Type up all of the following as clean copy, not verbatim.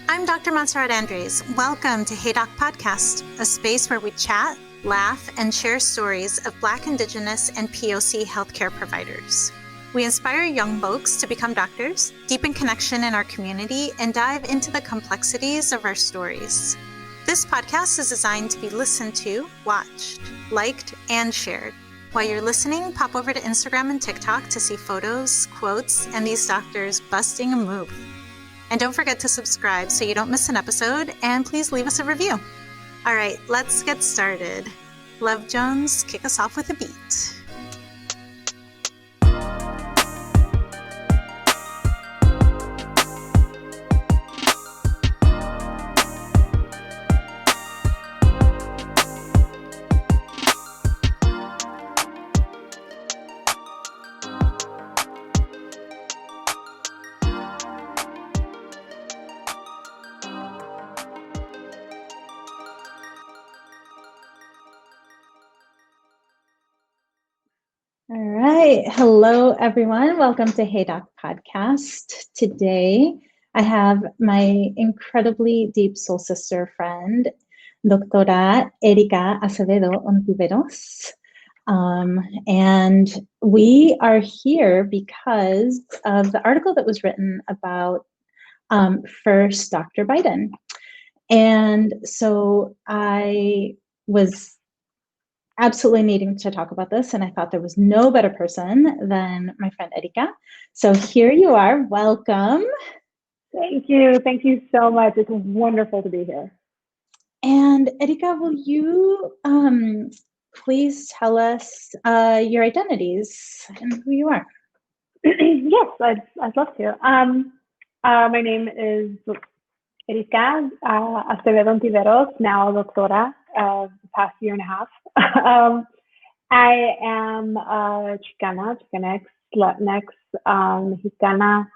I'm Dr. Montserrat Andreys. Welcome to Hey Doc Podcast, a space where we chat, laugh, and share stories of Black, Indigenous, and POC healthcare providers. We inspire young folks to become doctors, deepen connection in our community, and dive into the complexities of our stories. This podcast is designed to be listened to, watched, liked, and shared. While you're listening, pop over to Instagram and TikTok to see photos, quotes, and these doctors busting a move. And don't forget to subscribe so you don't miss an episode, and please leave us a review. All right, let's get started. Luvjonez, kick us off with a beat. All right. Hello, everyone. Welcome to Hey Doc Podcast. Today, I have my incredibly deep soul sister friend, Doctora Erika Acevedo-Ontiveros. And we are here because of the article that was written about first Dr. Biden. And so I was absolutely needing to talk about this, and I thought there was no better person than my friend Erika. So here you are. Welcome. Thank you. Thank you so much. It's wonderful to be here. And Erika, will you please tell us your identities and who you are? Yes, I'd love to. My name is Erika Acevedo-Ontiveros, now Doctora, the past year and a half. I am Chicana, Chicanx, Latinx, Mexicana,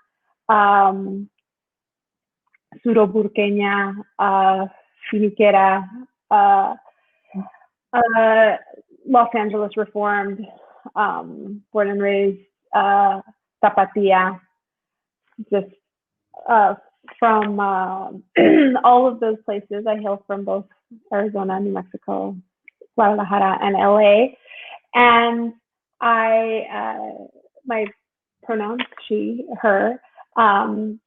Suroburqueña, Finiquera, Los Angeles Reformed, born and raised, Tapatía, just from all of those places. I hail from both Arizona, New Mexico, Guadalajara, and LA. And my pronouns, she, her, and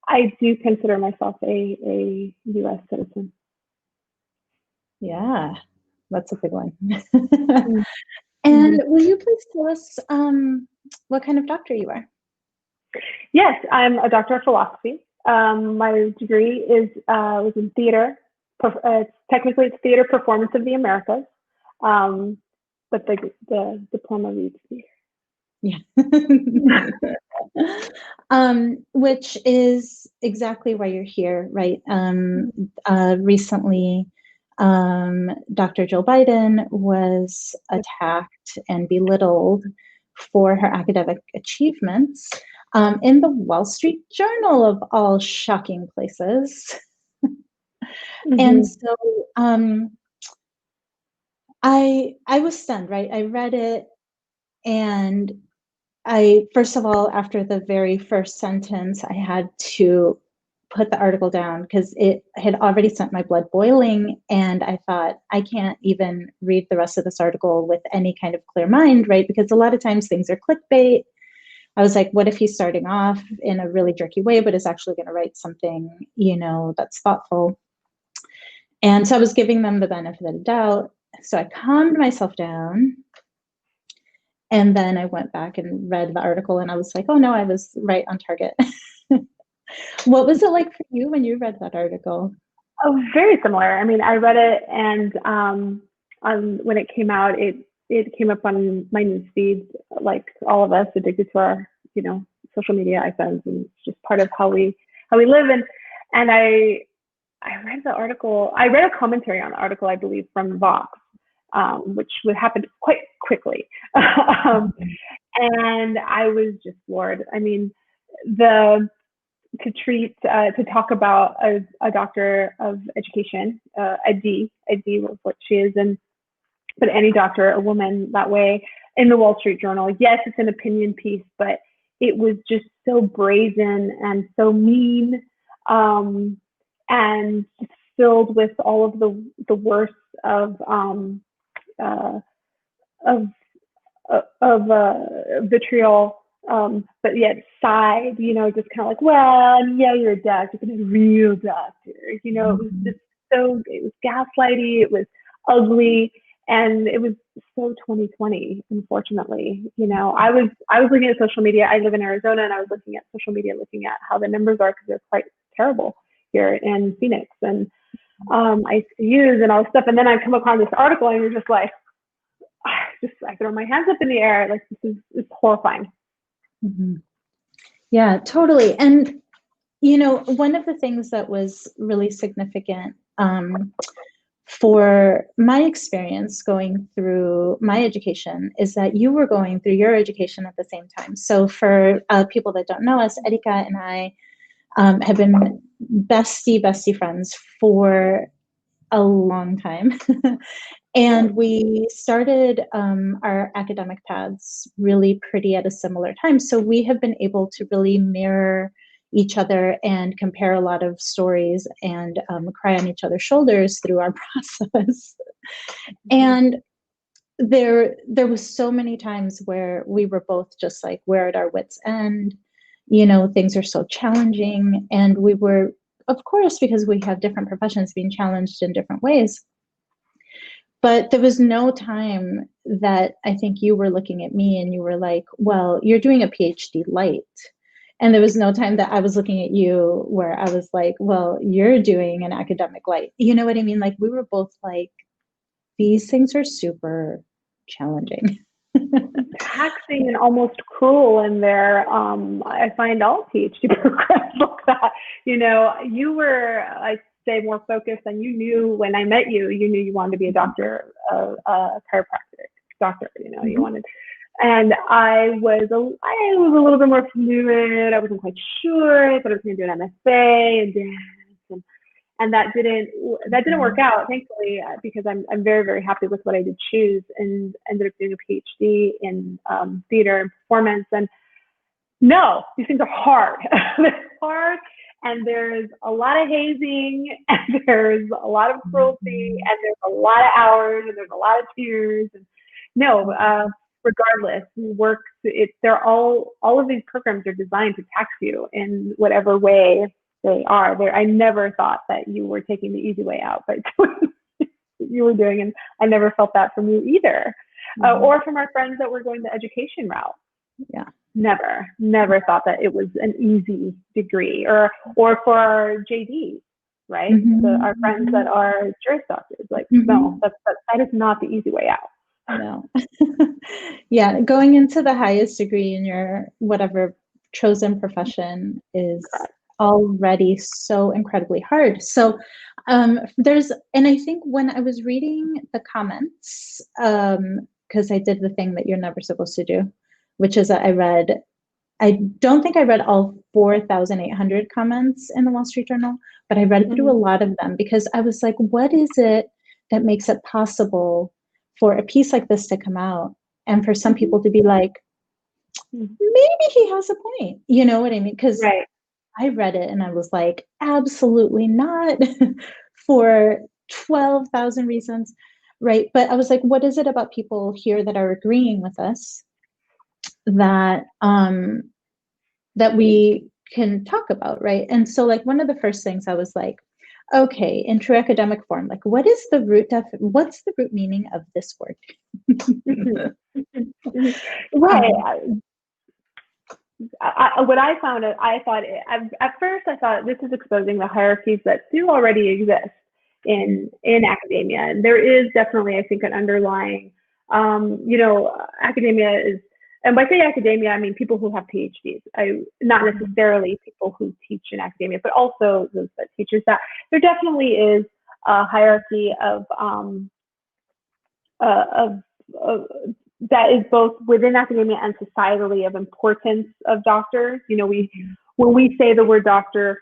I do consider myself a U.S. citizen. Yeah, that's a good one. And will you please tell us what kind of doctor you are? Yes, I'm a doctor of philosophy. My degree was in theater. Technically, it's theater performance of the Americas, but the diploma reads theater. Yeah. Which is exactly why you're here, right? Recently, Dr. Joe Biden was attacked and belittled for her academic achievements in the Wall Street Journal, of all shocking places. And so I was stunned, right? I read it, and first of all, after the very first sentence, I had to put the article down because it had already sent my blood boiling, and I thought, I can't even read the rest of this article with any kind of clear mind, right? Because a lot of times things are clickbait. I was like, what if he's starting off in a really jerky way, but is actually going to write something, that's thoughtful? And so I was giving them the benefit of the doubt. So I calmed myself down. And then I went back and read the article, and I was like, oh no, I was right on target. What was it like for you when you read that article? Oh, very similar. I mean, I read it, and when it came out, it came up on my news feed, like all of us, addicted to our, social media icons, and it's just part of how we live. And I read the article. I read a commentary on the article, I believe, from Vox, which would happen quite quickly. And I was just floored. I mean, to talk about a doctor of education, a D was what she is, but any doctor, a woman that way in the Wall Street Journal. Yes, it's an opinion piece, but it was just so brazen and so mean, and filled with all of the worst of uh, of vitriol, but yet side, just kind of like, well, yeah, you're a doctor, but a real doctor. It was just it was gaslighty, it was ugly, and it was so 2020, unfortunately. I was looking at social media. I live in Arizona, and I was looking at social media, looking at how the numbers are, because they're quite terrible here in Phoenix, and ICUs and all this stuff. And then I come across this article, and you're just like, I throw my hands up in the air. Like, it's horrifying. Mm-hmm. Yeah, totally. And, one of the things that was really significant for my experience going through my education is that you were going through your education at the same time. So for people that don't know us, Erika and I have been bestie friends for a long time. And we started our academic paths really pretty at a similar time. So we have been able to really mirror each other and compare a lot of stories and cry on each other's shoulders through our process. And there was so many times where we were both just like, we're at our wits' end. Things are so challenging. And we were, of course, because we have different professions, being challenged in different ways. But there was no time that I think you were looking at me and you were like, well, you're doing a PhD light. And there was no time that I was looking at you where I was like, well, you're doing an academic light. You know what I mean? Like, we were both like, these things are super challenging. Taxing and almost cruel in there. I find all PhD programs like that. You were, I'd say, more focused, and you knew when I met you, you knew you wanted to be a doctor, a chiropractic doctor. You wanted, and I was a little bit more fluid. I wasn't quite sure. I thought I was going to do an MFA and dance, and that didn't work out, thankfully, because I'm very, very happy with what I did choose, and ended up doing a PhD in theater and performance. And no, these things are hard. They're hard, and there's a lot of hazing, and there's a lot of cruelty, and there's a lot of hours, and there's a lot of tears. And no, regardless, they're all of these programs are designed to tax you in whatever way they are. I never thought that you were taking the easy way out, but you were doing, and I never felt that from you either, or from our friends that were going the education route. Yeah, never thought that it was an easy degree, or for our JD, right? Our friends that are Juris Doctors, like, no, that is not the easy way out. No. Yeah, going into the highest degree in your whatever chosen profession is already so incredibly hard. So and I think when I was reading the comments, because I did the thing that you're never supposed to do, which is that I don't think I read all 4,800 comments in the Wall Street Journal, but I read through a lot of them, because I was like, what is it that makes it possible for a piece like this to come out and for some people to be like, maybe he has a point, you know what I mean? Because I read it and I was like, absolutely not, for 12,000 reasons, right? But I was like, what is it about people here that are agreeing with us that that we can talk about, right? And so, like, one of the first things I was like, okay, in true academic form, like, what's the root meaning of this word? Right. What I found, at first I thought this is exposing the hierarchies that do already exist in academia, and there is definitely, I think, an underlying, academia is, and by say academia, I mean people who have PhDs. Not necessarily people who teach in academia, but also those that teachers. That there definitely is a hierarchy of that is both within academia and societally of importance of doctors. When we say the word doctor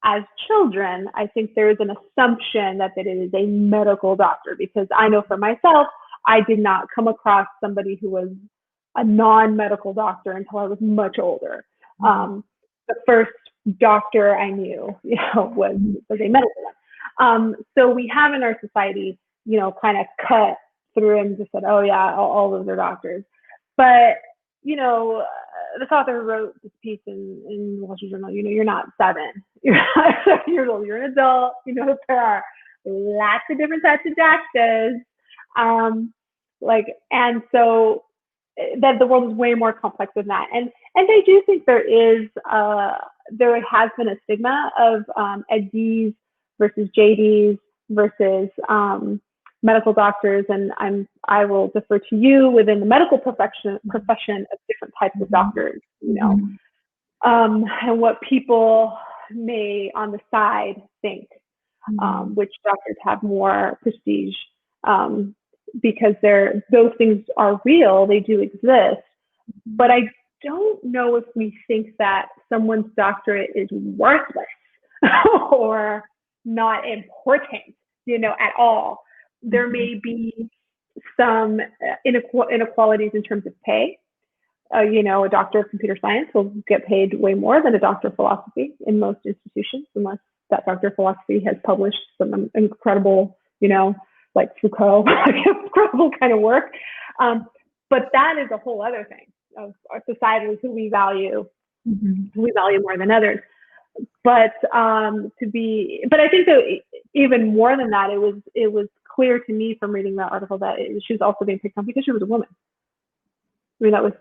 as children, I think there is an assumption that it is a medical doctor, because I know for myself, I did not come across somebody who was a non-medical doctor until I was much older. The first doctor I knew, was a medical one. So we have in our society, kind of cut through and just said, oh yeah, all those are doctors. But, this author who wrote this piece in the Wall Street Journal, you're not 7, you're not 7 years old, you're an adult, that there are lots of different types of doctors. And so that the world is way more complex than that. And I do think there has been a stigma of MDs versus JDs versus medical doctors, and I will defer to you within the medical profession of different types of doctors, and what people may on the side think, which doctors have more prestige, because those things are real, they do exist. But I don't know if we think that someone's doctorate is worthless or not important, at all. There may be some inequalities in terms of pay. A doctor of computer science will get paid way more than a doctor of philosophy in most institutions, unless that doctor of philosophy has published some incredible, like Foucault, incredible kind of work. But that is a whole other thing of our society, who we value more than others. But I think that even more than that, it was clear to me from reading that article that she was also being picked on because she was a woman. I mean, that was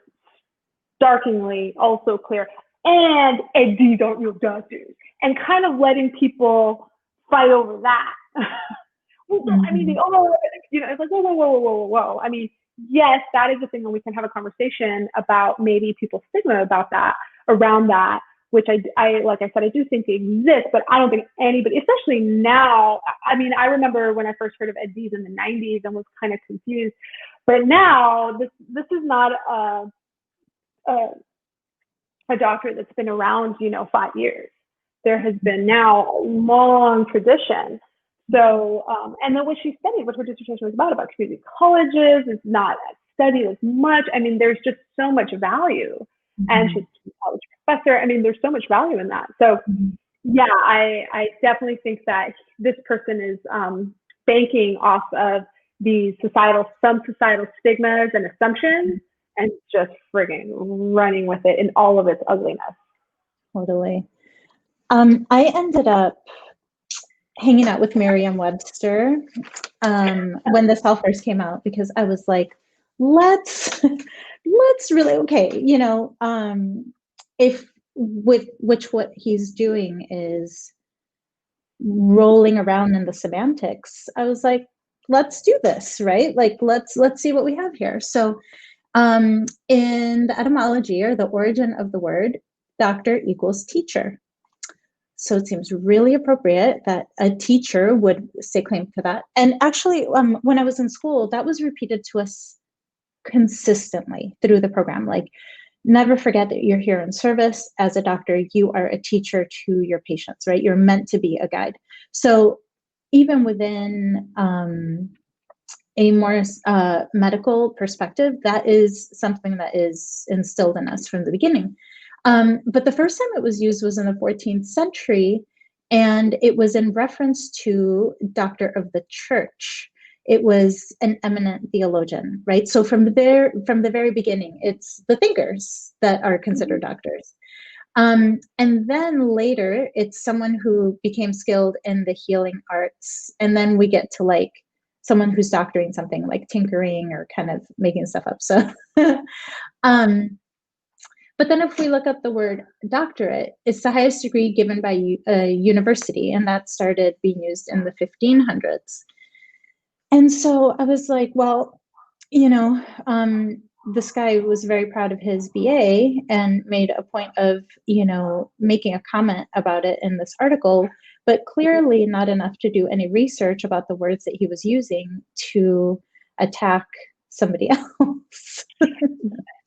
starkingly also clear. And these aren't real doctors, and kind of letting people fight over that. I mean, it's like, whoa. I mean, yes, that is a thing that we can have a conversation about, maybe people's stigma about that, around that, which I like I said, I do think they exist, but I don't think anybody, especially now, I mean, I remember when I first heard of MDs in the 90s and was kind of confused, but now this is not a doctor that's been around, 5 years. There has been now a long tradition. So, and then what she studied, what her dissertation was about community colleges, is not studied as much. I mean, there's just so much value. And she's a college professor. I mean, there's so much value in that. So, yeah, I definitely think that this person is banking off of some societal stigmas and assumptions, and just frigging running with it in all of its ugliness. Totally. I ended up hanging out with Merriam-Webster when this all first came out, because I was like, let's really, if what he's doing is rolling around in the semantics, I was like, let's do this, right? Like, let's see what we have here. So in the etymology, or the origin of the word, doctor equals teacher. So it seems really appropriate that a teacher would stake claim to that. And actually, when I was in school, that was repeated to us consistently through the program. Like, never forget that you're here in service. As a doctor, you are a teacher to your patients, right? You're meant to be a guide. So even within a more medical perspective, that is something that is instilled in us from the beginning. But the first time it was used was in the 14th century, and it was in reference to doctor of the church. It was an eminent theologian, right? So from the very beginning, it's the thinkers that are considered doctors. And then later, it's someone who became skilled in the healing arts. And then we get to like someone who's doctoring something, like tinkering or kind of making stuff up. So, but then if we look up the word doctorate, it's the highest degree given by a university, and that started being used in the 1500s. And so I was like, well, this guy was very proud of his BA and made a point of, making a comment about it in this article, but clearly not enough to do any research about the words that he was using to attack somebody else.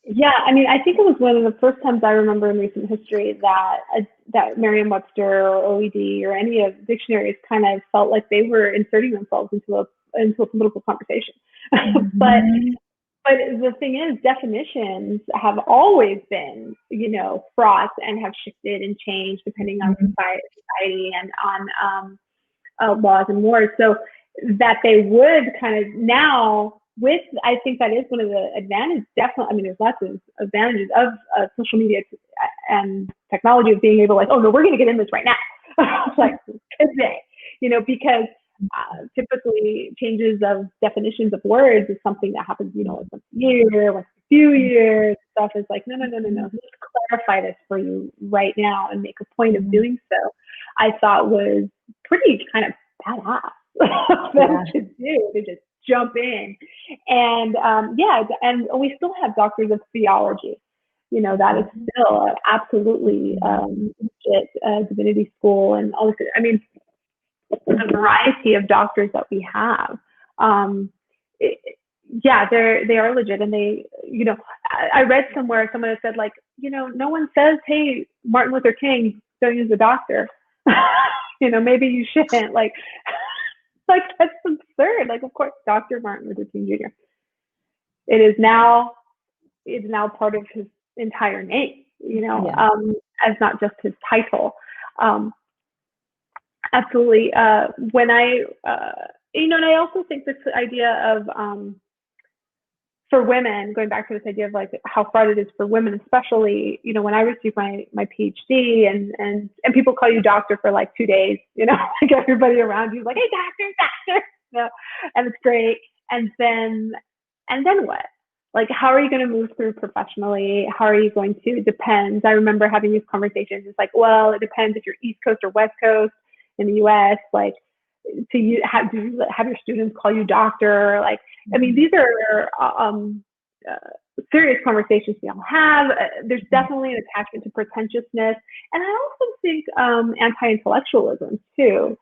Yeah, I mean, I think it was one of the first times I remember in recent history that Merriam-Webster or OED or any of the dictionaries kind of felt like they were inserting themselves into a political conversation. But But the thing is, definitions have always been, fraught and have shifted and changed depending on society and on laws and wars. So that they would kind of now I think that is one of the advantages, definitely. I mean, there's lots of advantages of social media and technology of being able, like, oh no, we're going to get in this right now. Like today, because typically changes of definitions of words is something that happens, once a year, once a few years. Stuff is like, no. Let's clarify this for you right now and make a point of doing so. I thought was pretty kind of badass to do, to just jump in. And and we still have doctors of theology. That is still absolutely legit divinity school and all this. I mean, the variety of doctors that we have, they are legit. And they, I read somewhere someone had said, like, no one says, hey, Martin Luther King, don't use a doctor. Maybe you shouldn't. Like that's absurd. Like, of course, Dr. Martin Luther King Jr. It is now part of his entire name, as not just his title. Absolutely. When and I also think this idea of, for women, going back to this idea of like how fraught it is for women, especially, when I received my PhD and people call you doctor for like 2 days, like everybody around you is like, hey, doctor, and it's great. And then what? Like, how are you going to move through professionally? How are you going to? It depends. I remember having these conversations. It's like, well, it depends if you're East Coast or West Coast in the U.S. Like, do you have your students call you doctor? Like, I mean, these are serious conversations we all have. There's definitely an attachment to pretentiousness, and I also think anti-intellectualism too.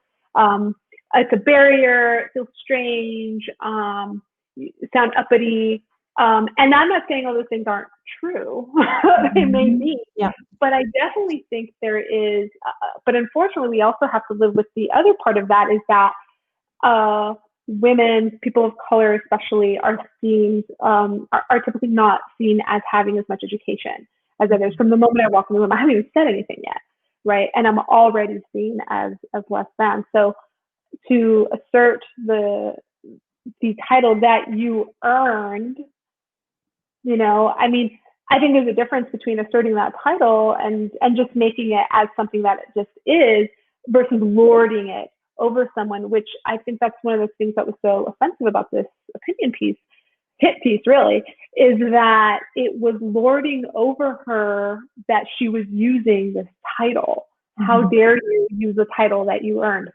It's a barrier. It feels strange. Sound uppity. And I'm not saying all those things aren't true. They may be, but I definitely think there is. But unfortunately, we also have to live with the other part of that, is that women, people of color especially, are typically not seen as having as much education as others. From the moment I walk in the room, I haven't even said anything yet, right? And I'm already seen as less than. So to assert the title that you earned, I mean, I think there's a difference between asserting that title and just making it as something that it just is, versus lording it over someone, which I think that's one of those things that was so offensive about this opinion piece, hit piece really, is that it was lording over her that she was using this title. How dare you use a title that you earned?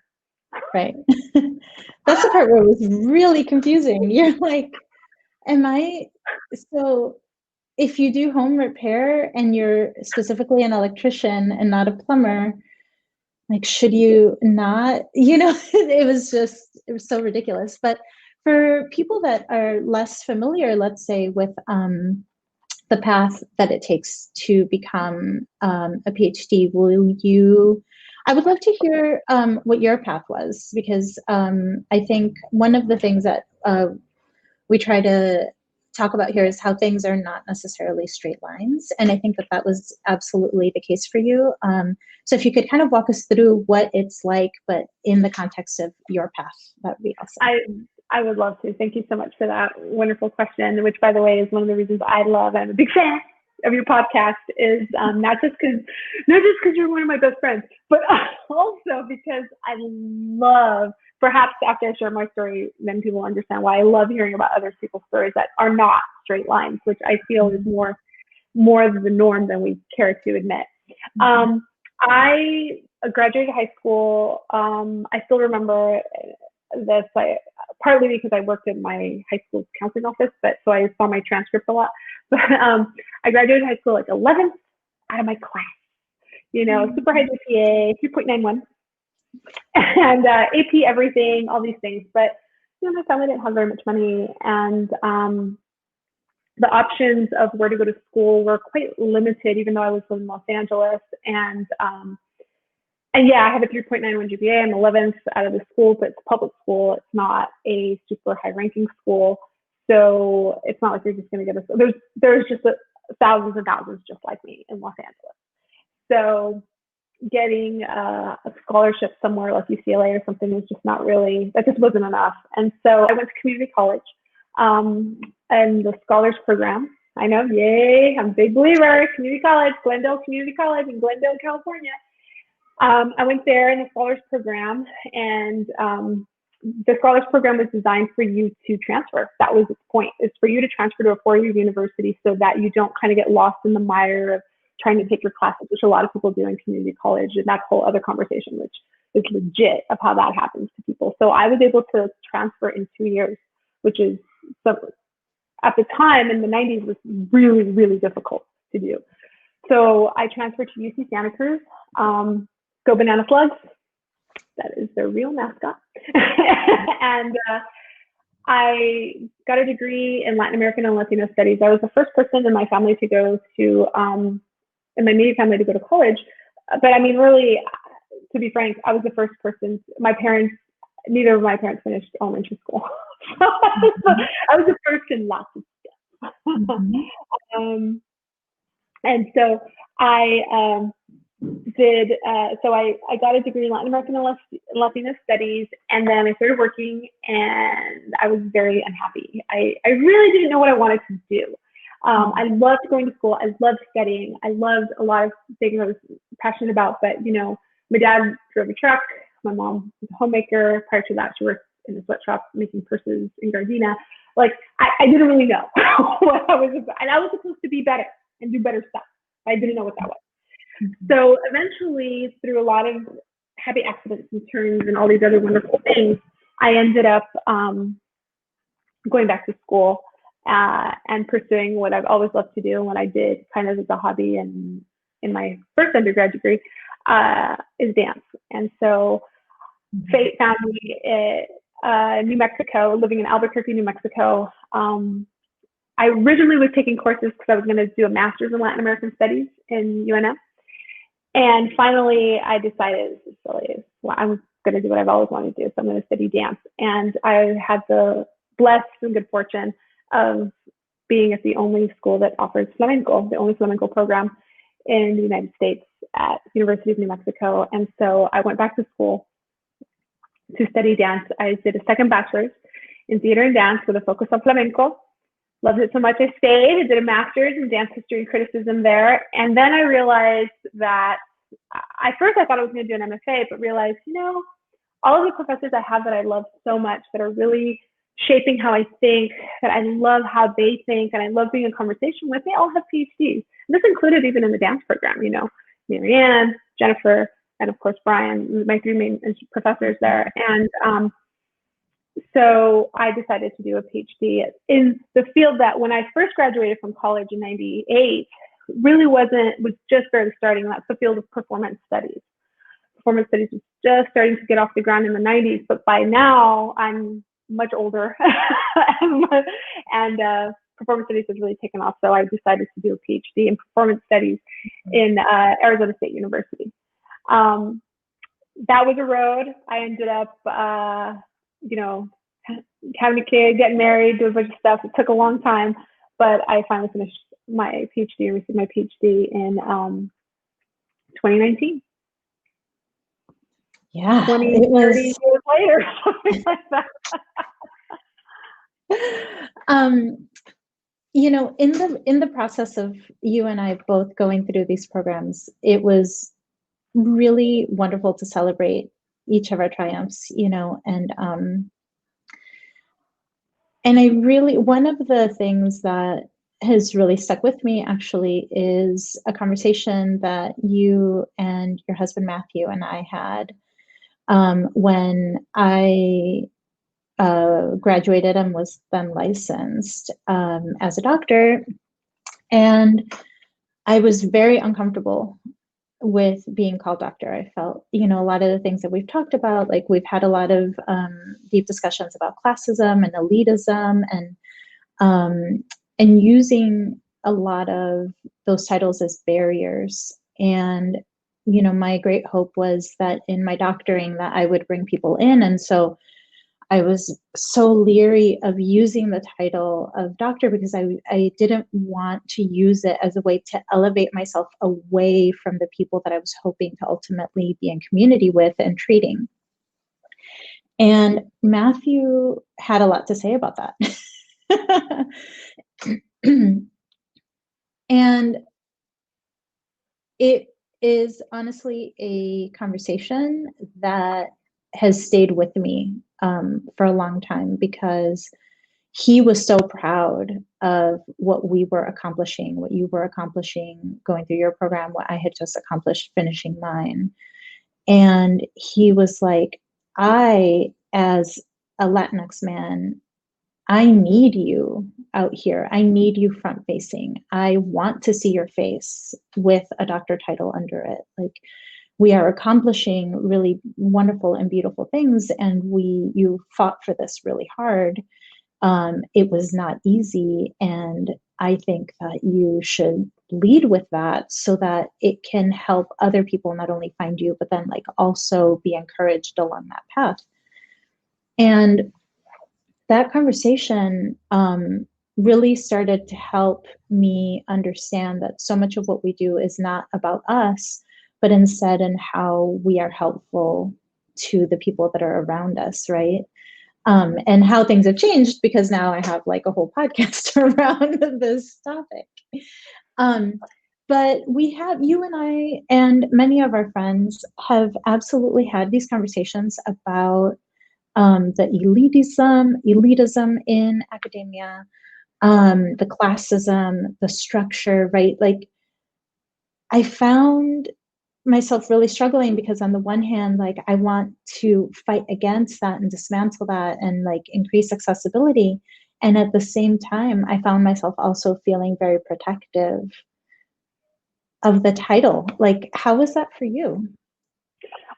Right. That's the part where it was really confusing. You're like, so if you do home repair and you're specifically an electrician and not a plumber, like, should you not, it was so ridiculous. But for people that are less familiar, let's say, with the path that it takes to become a PhD, I would love to hear what your path was, because I think one of the things that we try to talk about here is how things are not necessarily straight lines. And I think that was absolutely the case for you. So if you could kind of walk us through what it's like, but in the context of your path, that would be awesome. I would love to. Thank you so much for that wonderful question, which, by the way, is one of the reasons I love, I'm a big fan of your podcast, is not just because you're one of my best friends, but also because I love, perhaps after I share my story, then people understand why I love hearing about other people's stories that are not straight lines, which I feel is more the norm than we care to admit. I graduated high school. I still remember this, partly because I worked in my high school counseling office, but so I saw my transcript a lot. But I graduated high school like 11th out of my class, super high GPA, 3.91. And AP everything, all these things. But my family didn't have very much money, and the options of where to go to school were quite limited, even though I was in Los Angeles. And yeah, I have a 3.91 GPA. I'm 11th out of the school, but it's a public school. It's not a super high ranking school. So it's not like you're just going to get there's just thousands and thousands just like me in Los Angeles. So getting a scholarship somewhere like UCLA or something was just not really, that just wasn't enough. And so I went to community college and the scholars program. I know, yay, I'm a big believer, community college, Glendale Community College in Glendale, California. I went there in the scholars program, and the scholars program was designed for you to transfer. That was its point. It's for you to transfer to a four-year university so that you don't kind of get lost in the mire of trying to take your classes, which a lot of people do in community college, and that's a whole other conversation, which is legit of how that happens to people. So I was able to transfer in 2 years, which is, at the time in the 90s, was really, really difficult to do. So I transferred to UC Santa Cruz. Go Banana Slugs. That is their real mascot. And I got a degree in Latin American and Latino studies. I was the first person in my family to go to, in my immediate family, to go to college. But I mean, really, to be frank, I was the first person. Neither of my parents finished elementary school. So I was the first in lots of stuff. Mm-hmm. And so I I got a degree in Latin American and Latino studies, and then I started working, and I was very unhappy. I really didn't know what I wanted to do. I loved going to school. I loved studying. I loved a lot of things I was passionate about, but my dad drove a truck. My mom was a homemaker. Prior to that, she worked in a sweatshop making purses in Gardena. Like, I didn't really know what I was about. And I was supposed to be better and do better stuff. I didn't know what that was. So eventually, through a lot of happy accidents and turns and all these other wonderful things, I ended up going back to school and pursuing what I've always loved to do and what I did kind of as a hobby and in my first undergrad degree is dance. And so fate found me in New Mexico, living in Albuquerque, New Mexico. I originally was taking courses because I was going to do a master's in Latin American Studies in UNM. And finally, I decided, I'm going to do what I've always wanted to do. So I'm going to study dance. And I had the blessed and good fortune of being at the only school that offers flamenco, the only flamenco program in the United States at the University of New Mexico. And so I went back to school to study dance. I did a second bachelor's in theater and dance with a focus on flamenco. Loved it so much I stayed. I did a master's in dance history and criticism there. And then I realized that, at first I thought I was going to do an MFA, but realized, all of the professors I have that I love so much, that are really shaping how I think, that I love how they think, and I love being in conversation with, they all have PhDs. And this included even in the dance program, Marianne, Jennifer, and of course, Brian, my three main professors there. And so I decided to do a PhD in the field that when I first graduated from college in '98, really was just barely starting. That's the field of performance studies. Performance studies was just starting to get off the ground in the '90s, but by now I'm much older and performance studies has really taken off. So I decided to do a PhD in performance studies in Arizona State University. That was a road. I ended up, having a kid, getting married, doing a bunch of stuff. It took a long time, but I finally finished my PhD and received my PhD in 2019. Yeah, 30 years later, something like that. In the process of you and I both going through these programs, it was really wonderful to celebrate each of our triumphs, and I really, one of the things that has really stuck with me actually is a conversation that you and your husband Matthew and I had when I graduated and was then licensed as a doctor. And I was very uncomfortable with being called doctor. I felt, a lot of the things that we've talked about, like we've had a lot of deep discussions about classism and elitism and using a lot of those titles as barriers. And, my great hope was that in my doctoring that I would bring people in. And so I was so leery of using the title of doctor because I didn't want to use it as a way to elevate myself away from the people that I was hoping to ultimately be in community with and treating. And Matthew had a lot to say about that. And it is honestly a conversation that has stayed with me for a long time, because he was so proud of what we were accomplishing, what you were accomplishing going through your program, what I had just accomplished finishing mine. And he was like, I, as a Latinx man, I need you out here. I need you front facing. I want to see your face with a doctor title under it. Like, we are accomplishing really wonderful and beautiful things, and you fought for this really hard. It was not easy, and I think that you should lead with that so that it can help other people not only find you, but then like also be encouraged along that path. And that conversation really started to help me understand that so much of what we do is not about us, but instead in how we are helpful to the people that are around us, right? And how things have changed, because now I have like a whole podcast around this topic. But you and I and many of our friends have absolutely had these conversations about the elitism in academia, the classism, the structure, right? Like, I found myself really struggling because on the one hand, like, I want to fight against that and dismantle that and like increase accessibility. And at the same time, I found myself also feeling very protective of the title. Like, how was that for you?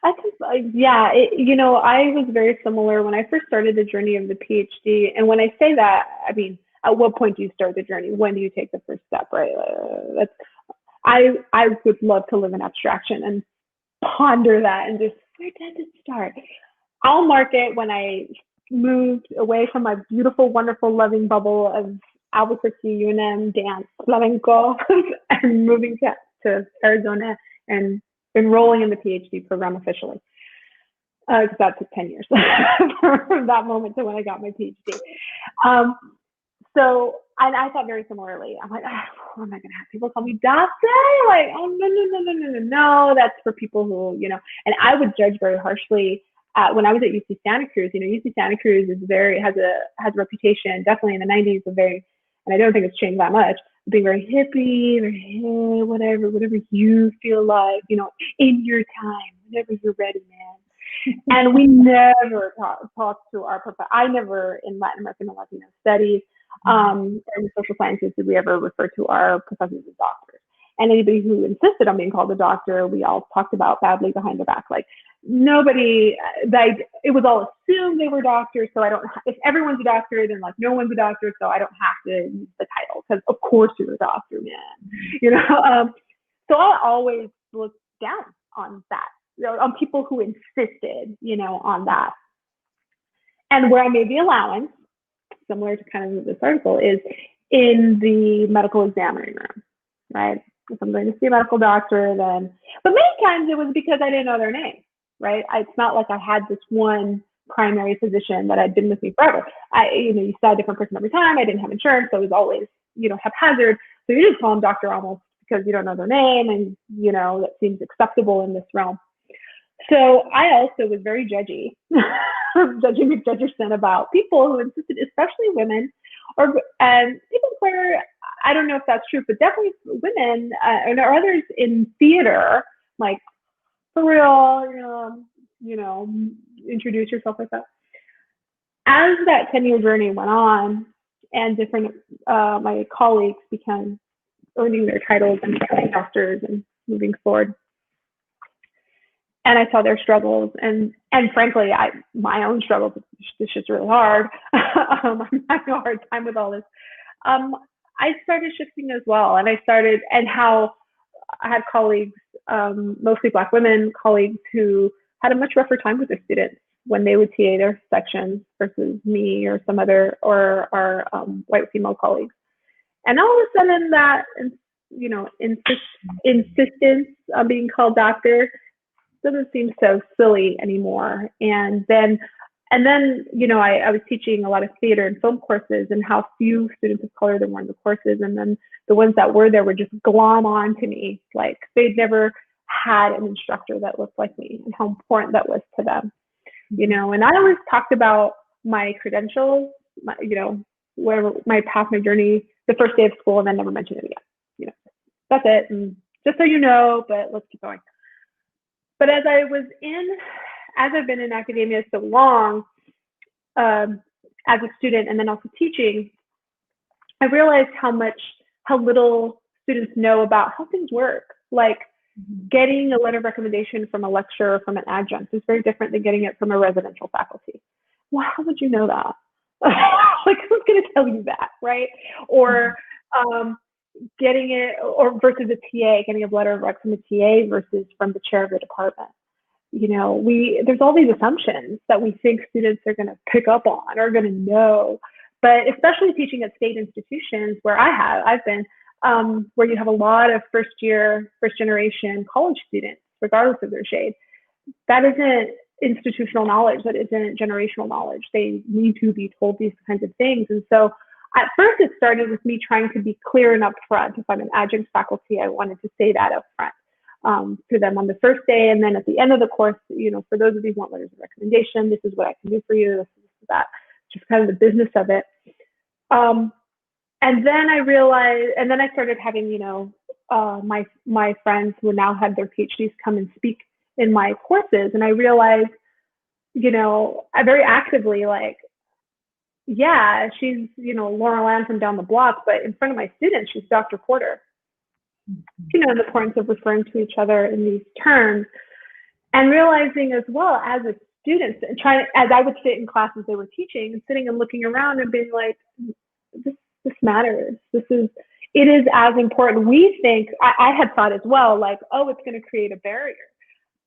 I think, yeah, I was very similar when I first started the journey of the PhD. And when I say that, I mean, at what point do you start the journey? When do you take the first step, right? I would love to live in abstraction and ponder that and just, where did it start? I'll mark it when I moved away from my beautiful, wonderful, loving bubble of Albuquerque, UNM, dance, flamenco, and moving to Arizona and enrolling in the PhD program officially. Because that took 10 years from that moment to when I got my PhD. So I thought very similarly. I'm like, oh, am I going to have people call me doctor? Like, oh, no. That's for people who, and I would judge very harshly. When I was at UC Santa Cruz, UC Santa Cruz has a reputation, definitely in the 90s, and I don't think it's changed that much, being very hippie, whatever you feel like, in your time, whenever you're ready, man. And we never talked to our professor. I never, in Latin American and Latino studies and social sciences, did we ever refer to our professors as doctors. And anybody who insisted on being called a doctor, we all talked about badly behind their back. Like, nobody, it was all assumed they were doctors. So if everyone's a doctor, then like no one's a doctor. So I don't have to use the title because of course you're a doctor, man. So I always looked down on that, on people who insisted, on that. And where I made the allowance, similar to kind of this article, is in the medical examining room, right? If I'm going to see a medical doctor, but many times it was because I didn't know their name, right? It's not like I had this one primary physician that had been with me forever. You saw a different person every time. I didn't have insurance, so it was always, haphazard. So you just call them doctor almost because you don't know their name, and, that seems acceptable in this realm. So I also was very judgy, judging McJudgerson about people who insisted, especially women, and even where, I don't know if that's true, but definitely women and others in theater, like, for real, introduce yourself like that. As that 10-year journey went on and different, my colleagues began earning their titles and becoming doctors and moving forward, and I saw their struggles, and frankly, my own struggles. This shit's really hard. I'm having a hard time with all this. I started shifting as well, and how I had colleagues, mostly Black women colleagues, who had a much rougher time with their students when they would TA their sections versus me or some other, or our white female colleagues. And all of a sudden that, you know, insistence on being called doctor doesn't seem so silly anymore. And then, you know, I was teaching a lot of theater and film courses, and how few students of color there were in the courses. And then the ones that were there were just glom on to me. Like they'd never had an instructor that looked like me, and how important that was to them. You know, and I always talked about my credentials, you know, where my path, my journey, the first day of school, and then never mentioned it again. You know, that's it. And just so you know, but let's keep going. But as I've been in academia so long, as a student and then also teaching, I realized how little students know about how things work. Like getting a letter of recommendation from a lecturer, from an adjunct, is very different than getting it from a residential faculty. Well, how would you know that? Like, who's going to tell you that, right? Or getting it, or versus a TA, getting a letter of rec from a TA versus from the chair of the department. You know, there's all these assumptions that we think students are going to pick up on, or going to know. But especially teaching at state institutions where I've been, where you have a lot of first generation college students, regardless of their shade, that isn't institutional knowledge, that isn't generational knowledge. They need to be told these kinds of things. And so at first it started with me trying to be clear and upfront. If I'm an adjunct faculty, I wanted to say that upfront to them on the first day. And then at the end of the course, you know, for those of you who want letters of recommendation, this is what I can do for you, this is that, just kind of the business of it. And then I realized, and then I started having, you know, my friends who now had their PhDs come and speak in my courses. And I realized, you know, I very actively, like, yeah, she's, you know, Laura Land from down the block, but in front of my students, she's Dr. Porter. You know, the importance of referring to each other in these terms, and realizing as well as a student, as I would sit in classes they were teaching, and sitting and looking around and being like, this matters. It is as important. We think, I had thought as well, like, oh, it's going to create a barrier.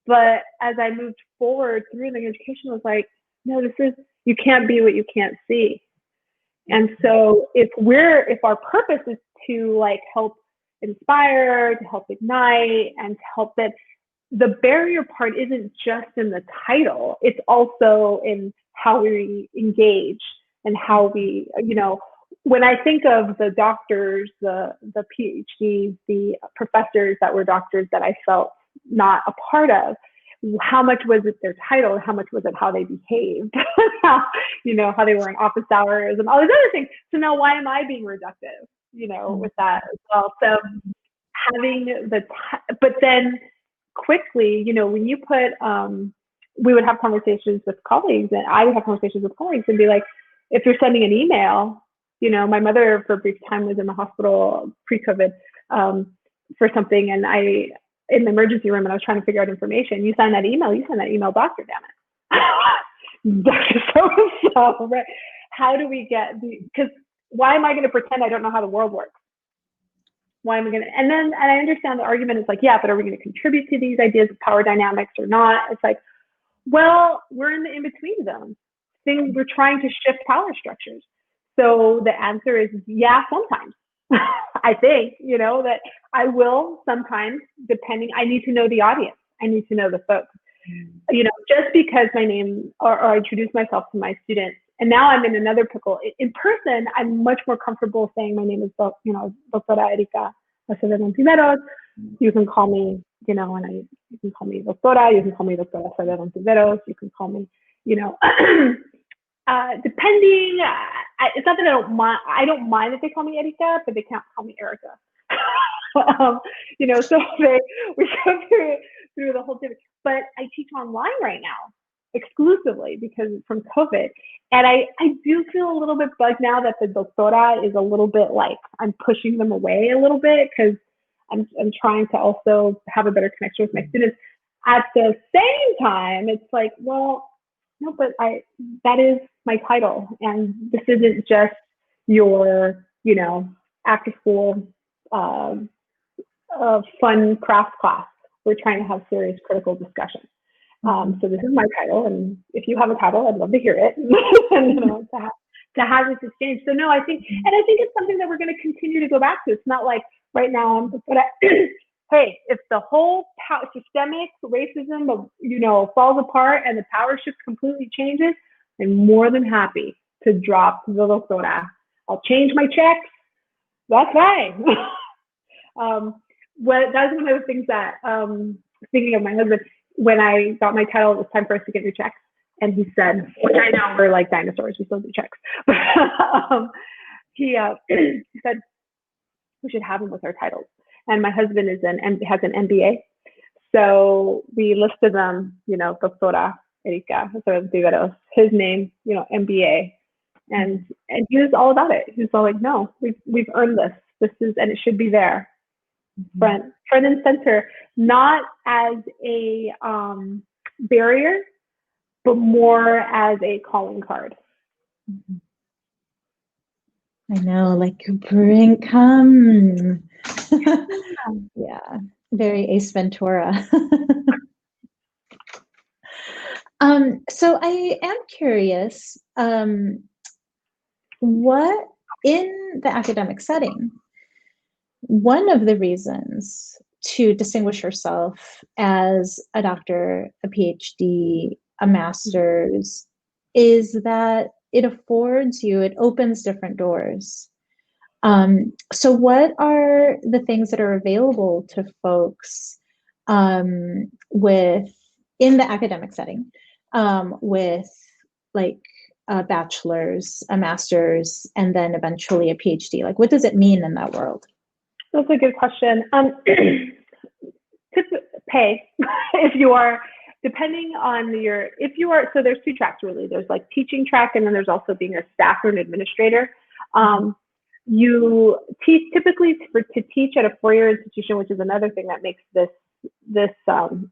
But as I moved forward through the education, I was like, no, you can't be what you can't see. And so if our purpose is to like help inspire, to help ignite, and to help, that the barrier part isn't just in the title, it's also in how we engage and how we, you know, when I think of the doctors, the PhDs, the professors that were doctors that I felt not a part of, how much was it their title? How much was it how they behaved? You know, how they were in office hours and all these other things. So now why am I being reductive, you know, with that as well? So having but then quickly, you know, when you put, we would have conversations with colleagues, and I would have conversations with colleagues and be like, if you're sending an email, you know, my mother for a brief time was in the hospital pre-COVID for something, and in the emergency room, and I was trying to figure out information. You send that email, doctor, damn it. Dr. So-and-so, right? How do we because why am I going to pretend I don't know how the world works? Why am I going to, and I understand the argument is like, yeah, but are we going to contribute to these ideas of power dynamics or not? It's like, well, we're in the in-between zone. We're trying to shift power structures. So the answer is, yeah, sometimes. I think, you know, that I will sometimes, I need to know the audience. I need to know the folks. You know, just because my name, or I introduce myself to my students, and now I'm in another pickle. In person, I'm much more comfortable saying my name is, you know, Doctora Erika Acevedo-Ontiveros. You can call me, you know, you can call me Doctora, you can call me Doctora Acevedo-Ontiveros, you can call me, you know, depending, it's not that I don't mind that they call me Erika, but they can't call me Erica. You know, so we go through the whole thing. But I teach online right now, exclusively, because from COVID. And I do feel a little bit bugged now that the doctora is a little bit like, I'm pushing them away a little bit, because I'm trying to also have a better connection with my students. At the same time, it's like, well, no, but that is my title, and this isn't just your, you know, after school fun craft class. We're trying to have serious critical discussion. So this is my title, and if you have a title, I'd love to hear it, and to have this exchange. So no, I think it's something that we're going to continue to go back to. It's not like right now hey, if the whole systemic racism, falls apart and the power shift completely changes, I'm more than happy to drop the doctora. I'll change my checks. That's fine. That's one of the things that, speaking of my husband, when I got my title, it was time for us to get new checks. And he said, which I know we're like dinosaurs, we still do checks. He said we should have them with our titles. And my husband has an MBA. So we listed them, Doctora Erika Acevedo-Ontiveros, his name, MBA. And he was all about it. He was all like, no, we've earned this. This is, and it should be there. Front and center, not as a barrier, but more as a calling card. I know, like, come. Yeah, very Ace Ventura. So I am curious, what in the academic setting, one of the reasons to distinguish yourself as a doctor, a PhD, a master's, is that it opens different doors. So what are the things that are available to folks in the academic setting with like a bachelor's, a master's, and then eventually a PhD? Like, what does it mean in that world? That's a good question. Pay, if you are, depending on so there's two tracks really. There's like teaching track, and then there's also being a staff or an administrator. You typically to teach at a 4-year institution, which is another thing that makes this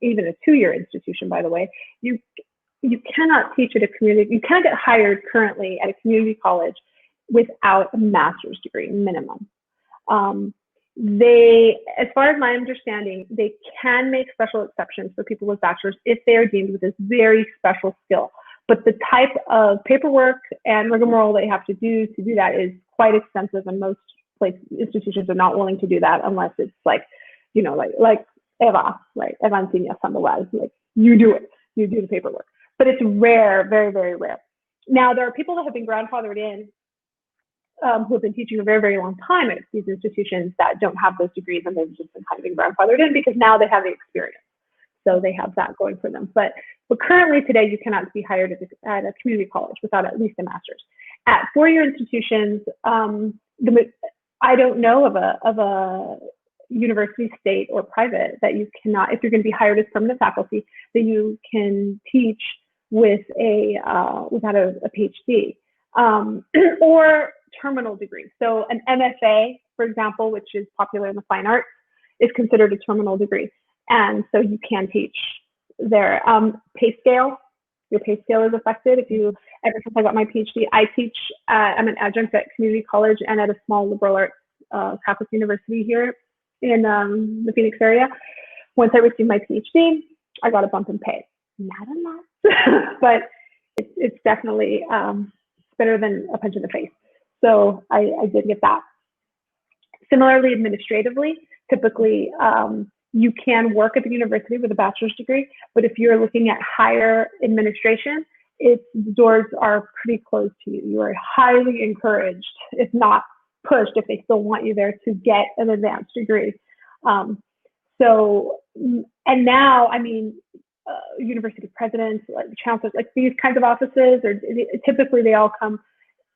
even a 2-year institution, by the way. You cannot teach at a community. You can't get hired currently at a community college without a master's degree minimum. As far as my understanding, they can make special exceptions for people with bachelors if they are deemed with this very special skill. But the type of paperwork and rigmarole they have to do that is quite extensive, and most institutions are not willing to do that unless it's like Eva, right? Eva enseña sambalas, like you do it, you do the paperwork. But it's rare, very, very rare. Now, there are people that have been grandfathered in who have been teaching a very, very long time at these institutions that don't have those degrees, and they've just been kind of being grandfathered in because now they have the experience. So they have that going for them. But currently today, you cannot be hired at a community college without at least a master's. At 4-year institutions, I don't know of a university, state, or private that you cannot, if you're going to be hired as permanent faculty, that you can teach with without a PhD or terminal degree. So an MFA, for example, which is popular in the fine arts, is considered a terminal degree. And so you can teach there. Pay scale, your pay scale is affected. Ever since I got my PhD, I teach, I'm an adjunct at community college and at a small liberal arts Catholic university here in the Phoenix area. Once I received my PhD, I got a bump in pay. Not a lot, but it's definitely better than a punch in the face. So I did get that. Similarly, administratively, typically you can work at the university with a bachelor's degree, but if you're looking at higher administration, the doors are pretty closed to you. You are highly encouraged, if not pushed, if they still want you there, to get an advanced degree. And now, I mean, university presidents, like chancellors, like these kinds of offices, or typically they all come,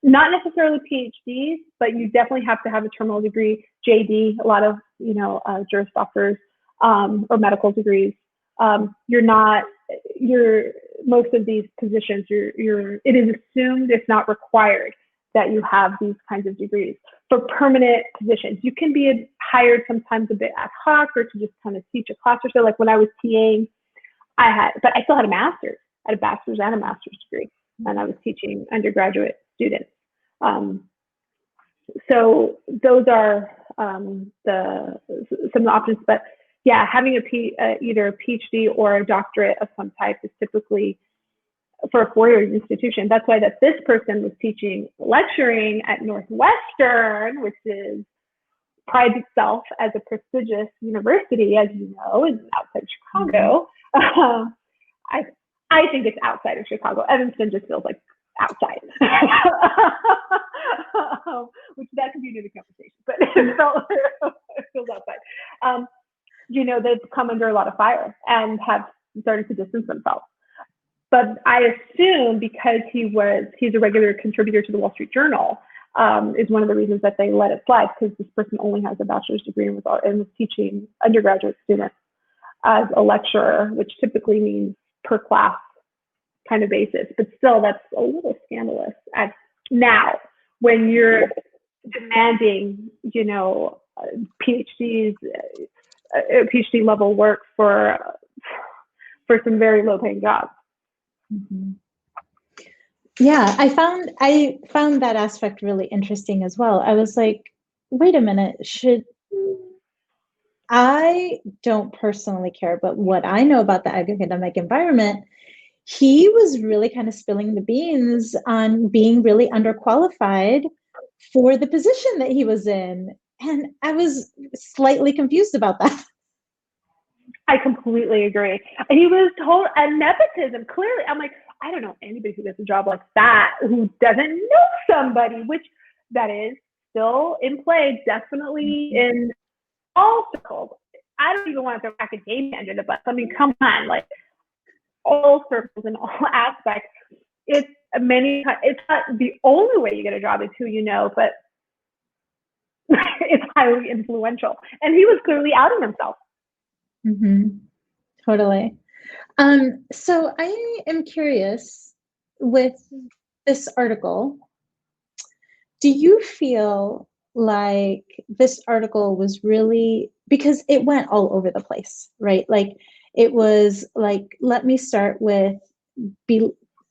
not necessarily PhDs, but you definitely have to have a terminal degree, JD, a lot of, Juris Doctors, or medical degrees. Most of these positions, it is assumed, if not required, that you have these kinds of degrees. For permanent positions, you can be hired sometimes a bit ad hoc, or to just kind of teach a class or so. Like when I was TAing, but I still had a master's. I had a bachelor's and a master's degree, and I was teaching undergraduate students. So those are some of the options. But yeah, having either a PhD or a doctorate of some type is typically for a four-year institution. That's why that this person was lecturing at Northwestern, which prides itself as a prestigious university, as you know, is outside Chicago. I think it's outside of Chicago. Evanston just feels like outside, which that could be another conversation, but it feels outside. They've come under a lot of fire and have started to distance themselves. But I assume because he's a regular contributor to the Wall Street Journal, is one of the reasons that they let it slide, because this person only has a bachelor's degree and was teaching undergraduate students as a lecturer, which typically means per class kind of basis. But still, that's a little scandalous. Now, when you're demanding, PhDs, PhD level work for some very low paying jobs. Mm-hmm. Yeah, I found that aspect really interesting as well. I was like, wait a minute, I don't personally care, but what I know about the academic environment, he was really kind of spilling the beans on being really underqualified for the position that he was in. And I was slightly confused about that. I completely agree. And he was told nepotism. Clearly, I'm like, I don't know anybody who gets a job like that who doesn't know somebody, which that is still in play, definitely in all circles. I don't even want to throw academia under the bus. I mean, come on, like all circles and all aspects. It's not the only way you get a job is who you know, but it's highly influential. And he was clearly outing himself. Mm-hmm. Totally. So I am curious with this article, do you feel like this article was really, because it went all over the place, right? Like it was like, let me start with,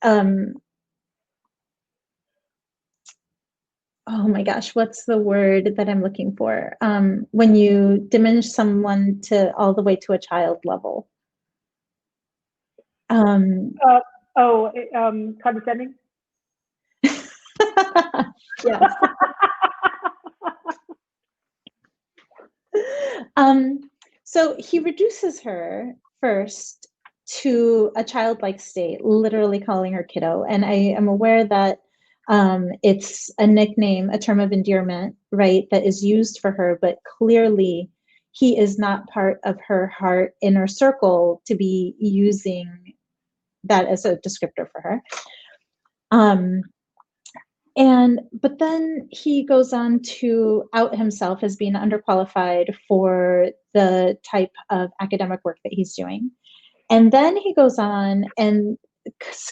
oh my gosh, what's the word that I'm looking for? When you diminish someone to all the way to a child level. Condescending? Yes. So he reduces her first to a childlike state, literally calling her kiddo. And I am aware that it's a nickname, a term of endearment, right, that is used for her, but clearly he is not part of her heart inner circle to be using that as a descriptor for her. But then he goes on to out himself as being underqualified for the type of academic work that he's doing. And then he goes on and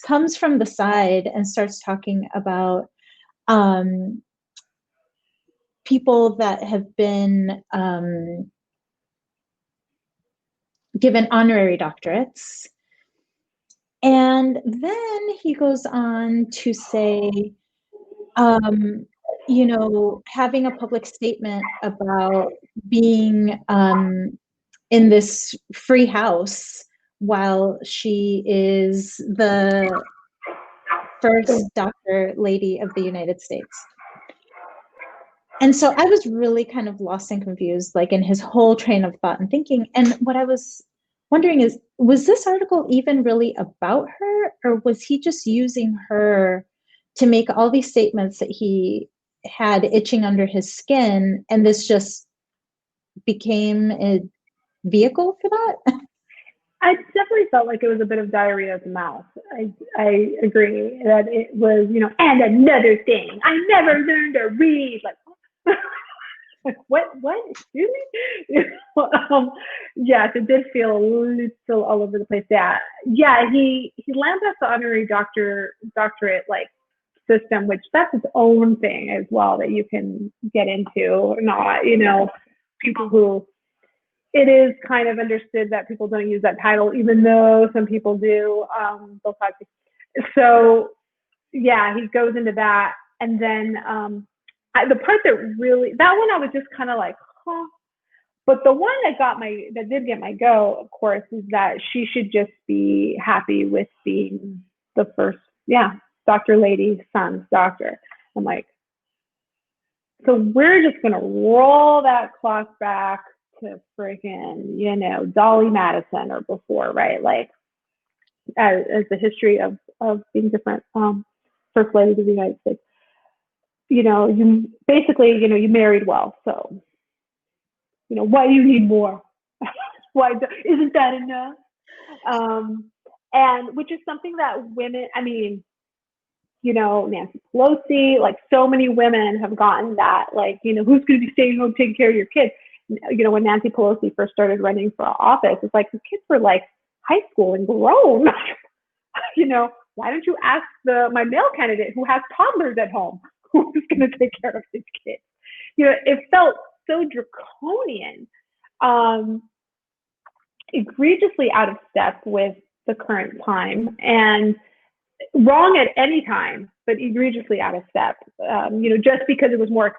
comes from the side and starts talking about people that have been given honorary doctorates. And then he goes on to say, having a public statement about being in this free house while she is the first doctor lady of the United States. And so I was really kind of lost and confused, like in his whole train of thought and thinking. And what I was wondering is, was this article even really about her, or was he just using her to make all these statements that he had itching under his skin, and this just became a vehicle for that? I definitely felt like it was a bit of diarrhea of the mouth. I agree that it was, and another thing, I never learned to read. Like, what? Excuse me? Yes, it did feel a little all over the place. Yeah. He lands at the honorary doctorate like system, which that's its own thing as well that you can get into. Not, people who. It is kind of understood that people don't use that title, even though some people do. So, yeah, he goes into that. And then the part that one I was just kind of like, huh. But the one that did get my go, of course, is that she should just be happy with being the first, Dr. Lady, son's doctor. I'm like, so we're just going to roll that clock back to freaking, Dolly Madison or before, right? Like, as the history of being different first ladies of the United States. You basically, you married well. So, why do you need more? Why isn't that enough? And which is something that women, Nancy Pelosi, like so many women have gotten that, like, who's going to be staying home taking care of your kids? When Nancy Pelosi first started running for office, it's like the kids were like high school and grown. Why don't you ask my male candidate who has toddlers at home, who's going to take care of his kids? It felt so draconian, egregiously out of step with the current time, and wrong at any time, but egregiously out of step. Just because it was more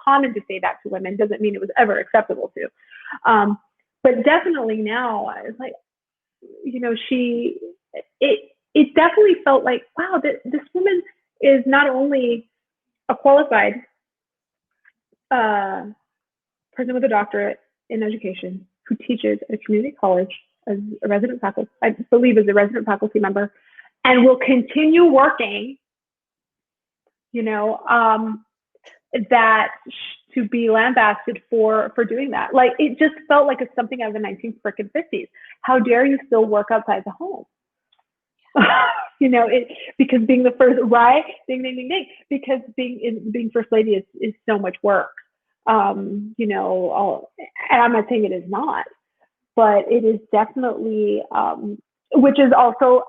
common to say that to women doesn't mean it was ever acceptable to. But definitely now, it's like, it definitely felt like, wow, this woman is not only a qualified person with a doctorate in education who teaches at a community college as a resident faculty, I believe as a resident faculty member, and will continue working, that to be lambasted for doing that. Like, it just felt like it's something out of the 1950s. How dare you still work outside the home? Because being the first, right? Ding, ding, ding, ding. Because being first lady is so much work. And I'm not saying it is not, but it is definitely, which is also,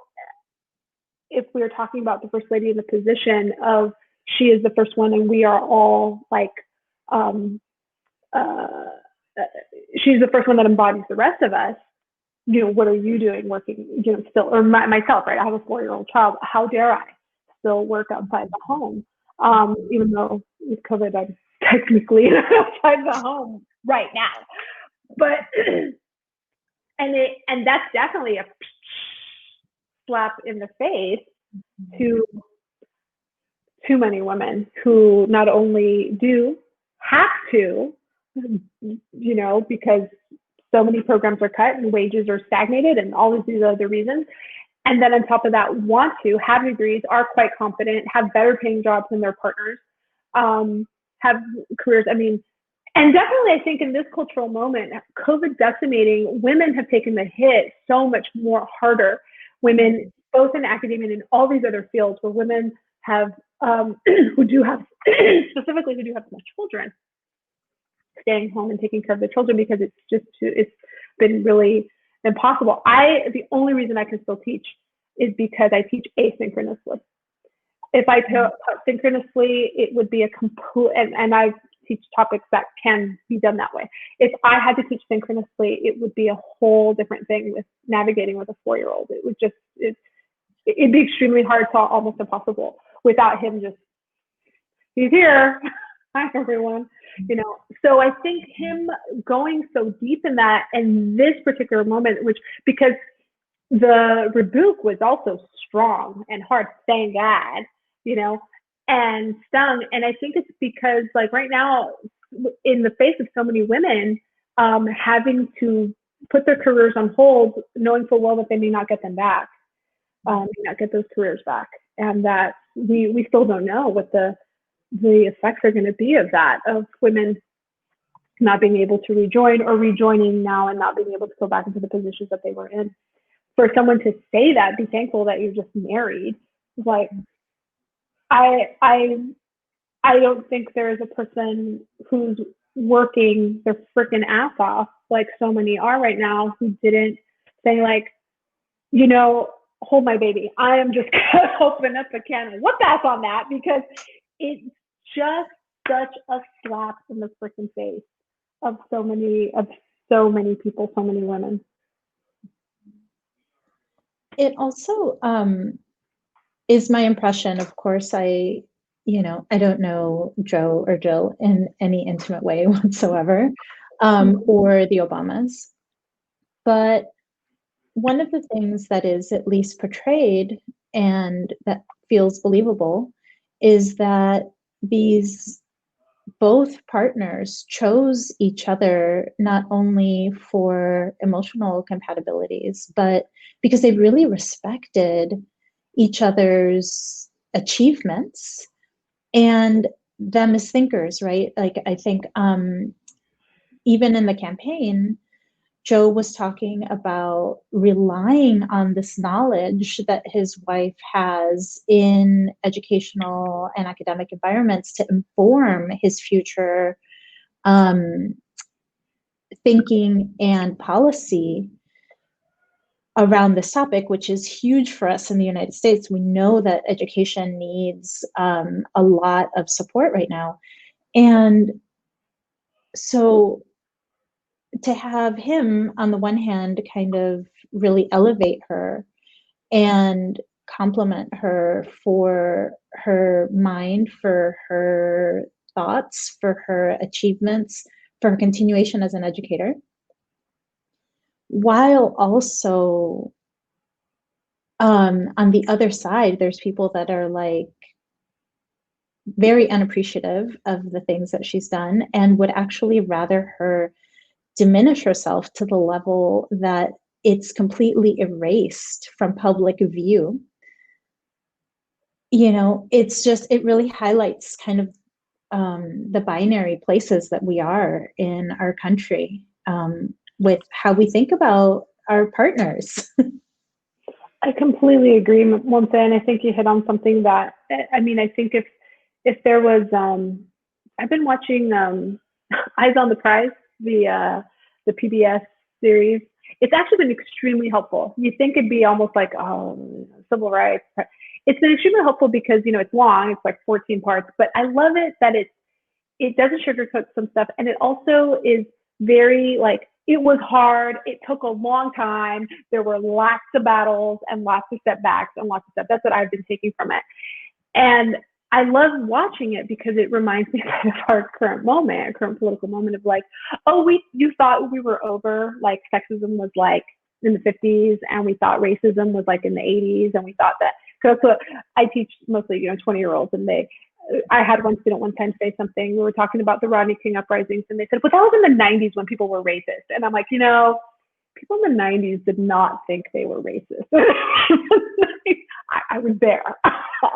if we're talking about the first lady in the position of, she is the first one and we are all like, she's the first one that embodies the rest of us. What are you doing working, still, or myself, right? I have a 4-year-old child. How dare I still work outside the home? Even though with COVID, I'm technically outside the home right now. But, and that's definitely a slap in the face to too many women who not only do have to, because so many programs are cut and wages are stagnated and all of these other reasons. And then on top of that, want to have degrees, are quite confident, have better paying jobs than their partners, have careers. And definitely, I think in this cultural moment, COVID decimating, women have taken the hit so much more harder. Women, both in academia and in all these other fields where women have, who do have small children, staying home and taking care of the children, because it's been really impossible. The only reason I can still teach is because I teach asynchronously. If I taught synchronously, it would be a complete, and I teach topics that can be done that way. If I had to teach synchronously, it would be a whole different thing with navigating with a 4-year-old. It would it'd be extremely hard to almost impossible without him just, he's here. Hi, everyone. So I think him going so deep in that, and this particular moment, because the rebuke was also strong and hard, thank God, and stung. And I think it's because, like, right now, in the face of so many women having to put their careers on hold, knowing full well that they may not get them back, may not get those careers back, and that we still don't know what the effects are going to be of that, of women not being able to rejoin, or rejoining now and not being able to go back into the positions that they were in. For someone to say that, be thankful that you're just married, like, I don't think there is a person who's working their freaking ass off, like so many are right now, who didn't say, like, hold my baby, I am just gonna open up a can of whoop ass on that, because it's just such a slap in the freaking face of so many people, so many women. It also is my impression, of course, I don't know Joe or Jill in any intimate way whatsoever. or the Obamas. But one of the things that is at least portrayed and that feels believable is that these both partners chose each other not only for emotional compatibilities, but because they really respected each other's achievements and them as thinkers, right? Like, I think even in the campaign, Joe was talking about relying on this knowledge that his wife has in educational and academic environments to inform his future thinking and policy around this topic, which is huge for us in the United States. We know that education needs a lot of support right now. And so to have him, on the one hand, kind of really elevate her and compliment her for her mind, for her thoughts, for her achievements, for her continuation as an educator, while also on the other side, there's people that are like very unappreciative of the things that she's done and would actually rather her diminish herself to the level that it's completely erased from public view. You know, it's just, it really highlights kind of the binary places that we are in our country with how we think about our partners. I completely agree, Montserrat, and I think you hit on something that, I mean, I think if there was, I've been watching Eyes on the Prize, the PBS series. It's actually been extremely helpful. You think it'd be almost like, oh, civil rights. It's been extremely helpful because, you know, it's long, it's like 14 parts, but I love it that it doesn't sugarcoat some stuff. And it also is very like, it was hard. It took a long time. There were lots of battles and lots of setbacks and lots of stuff. That's what I've been taking from it. And I love watching it because it reminds me of our current moment, our current political moment of like, oh, you thought we were over, like sexism was like in the 50s, and we thought racism was like in the 80s, and we thought that, because that's what I teach mostly, you know, 20-year-olds, and I had one student one time say something, we were talking about the Rodney King uprisings, and they said, but that was in the 90s when people were racist. And I'm like, you know, people in the 90s did not think they were racist. I was there.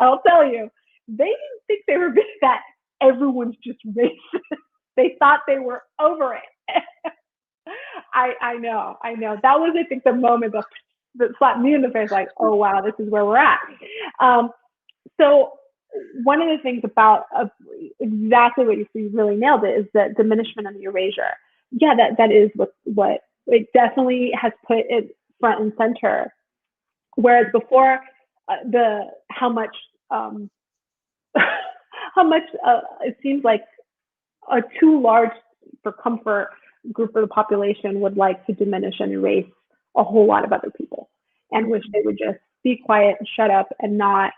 I'll tell you. They didn't think they were that everyone's just racist. They thought they were over it. I know. That was, I think, the moment that slapped me in the face, like, oh, wow, this is where we're at. So one of the things about exactly what you really nailed it is the diminishment and the erasure. Yeah, that is what it definitely has put it front and center. Whereas before, how much it seems like a too large for comfort group of the population would like to diminish and erase a whole lot of other people and wish they would just be quiet and shut up and not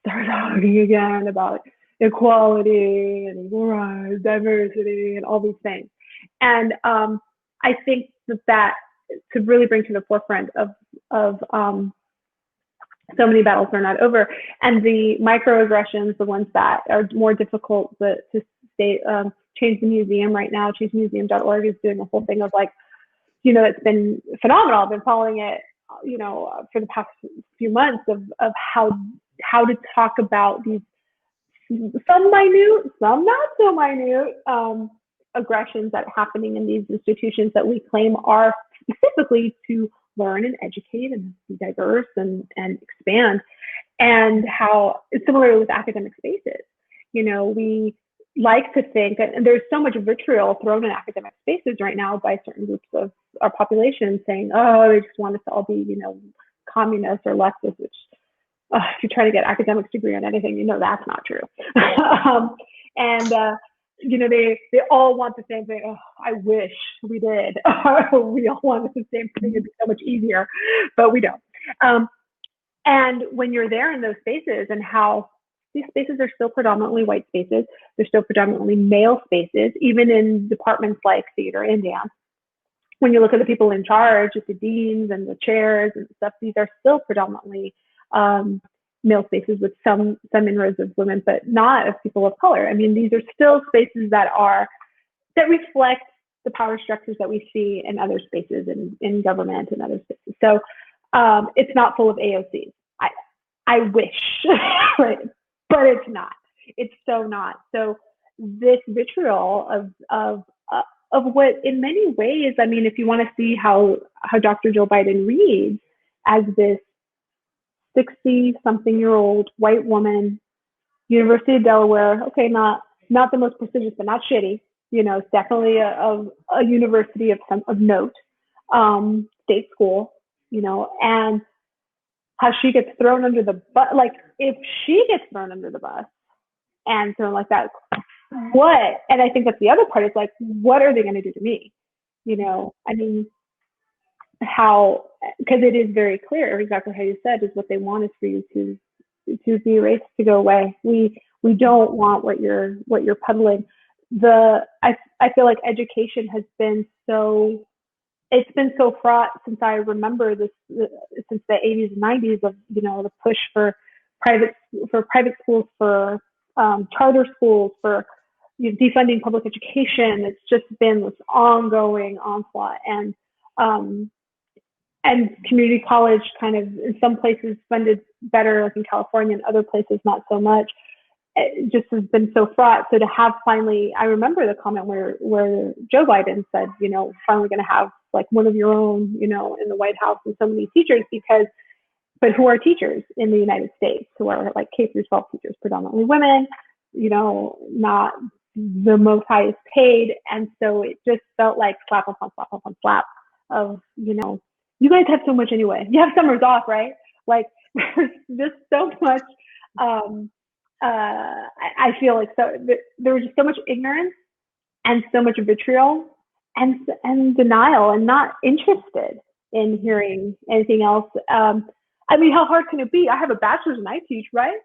start talking again about equality and equal rights, diversity, and all these things. And I think that to really bring to the forefront of so many battles are not over, and the microaggressions, the ones that are more difficult to state. Change the Museum right now, changemuseum.org is doing a whole thing of like, you know, it's been phenomenal. I've been following it, you know, for the past few months of how to talk about these some minute, some not so minute aggressions that are happening in these institutions that we claim are specifically to learn and educate and be diverse and expand, and how it's similar with academic spaces. You know, we like to think, and there's so much vitriol thrown in academic spaces right now by certain groups of our population saying, oh, they just want us to all be, you know, communists or leftists, which if you're trying to get an academic degree on anything, you know that's not true. You know, they all want the same thing. Oh, I wish we did. We all want the same thing. It'd be so much easier, but we don't. And when you're there in those spaces and how these spaces are still predominantly white spaces. They're still predominantly male spaces, even in departments like theater and dance. When you look at the people in charge, the deans and the chairs and stuff, these are still predominantly male spaces with some inroads of women, but not of people of color. I mean, these are still spaces that reflect the power structures that we see in other spaces, in government and other spaces. So it's not full of AOCs. I wish, right? But it's not. It's so not. So this vitriol of what, in many ways, I mean, if you want to see how Dr. Joe Biden reads as this 60-something-year-old white woman, University of Delaware, okay, not the most prestigious, but not shitty. You know, it's definitely a university of note, state school, you know, and how she gets thrown under the bus. Like, if she gets thrown under the bus and thrown like that, what? And I think that's the other part, is like, what are they going to do to me? You know, I mean, because it is very clear, exactly how you said, is what they want is for you to be erased, to go away. We don't want what you're peddling. I feel like education has been so fraught since I remember this, since the 80s and 90s, of, you know, the push for private schools, for charter schools, for, you know, defunding public education. It's just been this ongoing onslaught, and community college kind of, in some places, funded better, like in California, and other places not so much. It just has been so fraught. So to have finally, I remember the comment where Joe Biden said, you know, finally going to have like one of your own, you know, in the White House, and so many teachers, but who are teachers in the United States, who are like K through 12 teachers, predominantly women, you know, not the most highest paid. And so it just felt like slap upon slap upon slap of, you know, you guys have so much anyway. You have summers off, right? Like, there's just so much. I feel like there was just so much ignorance and so much vitriol and denial, and not interested in hearing anything else. I mean, how hard can it be? I have a bachelor's and I teach, right?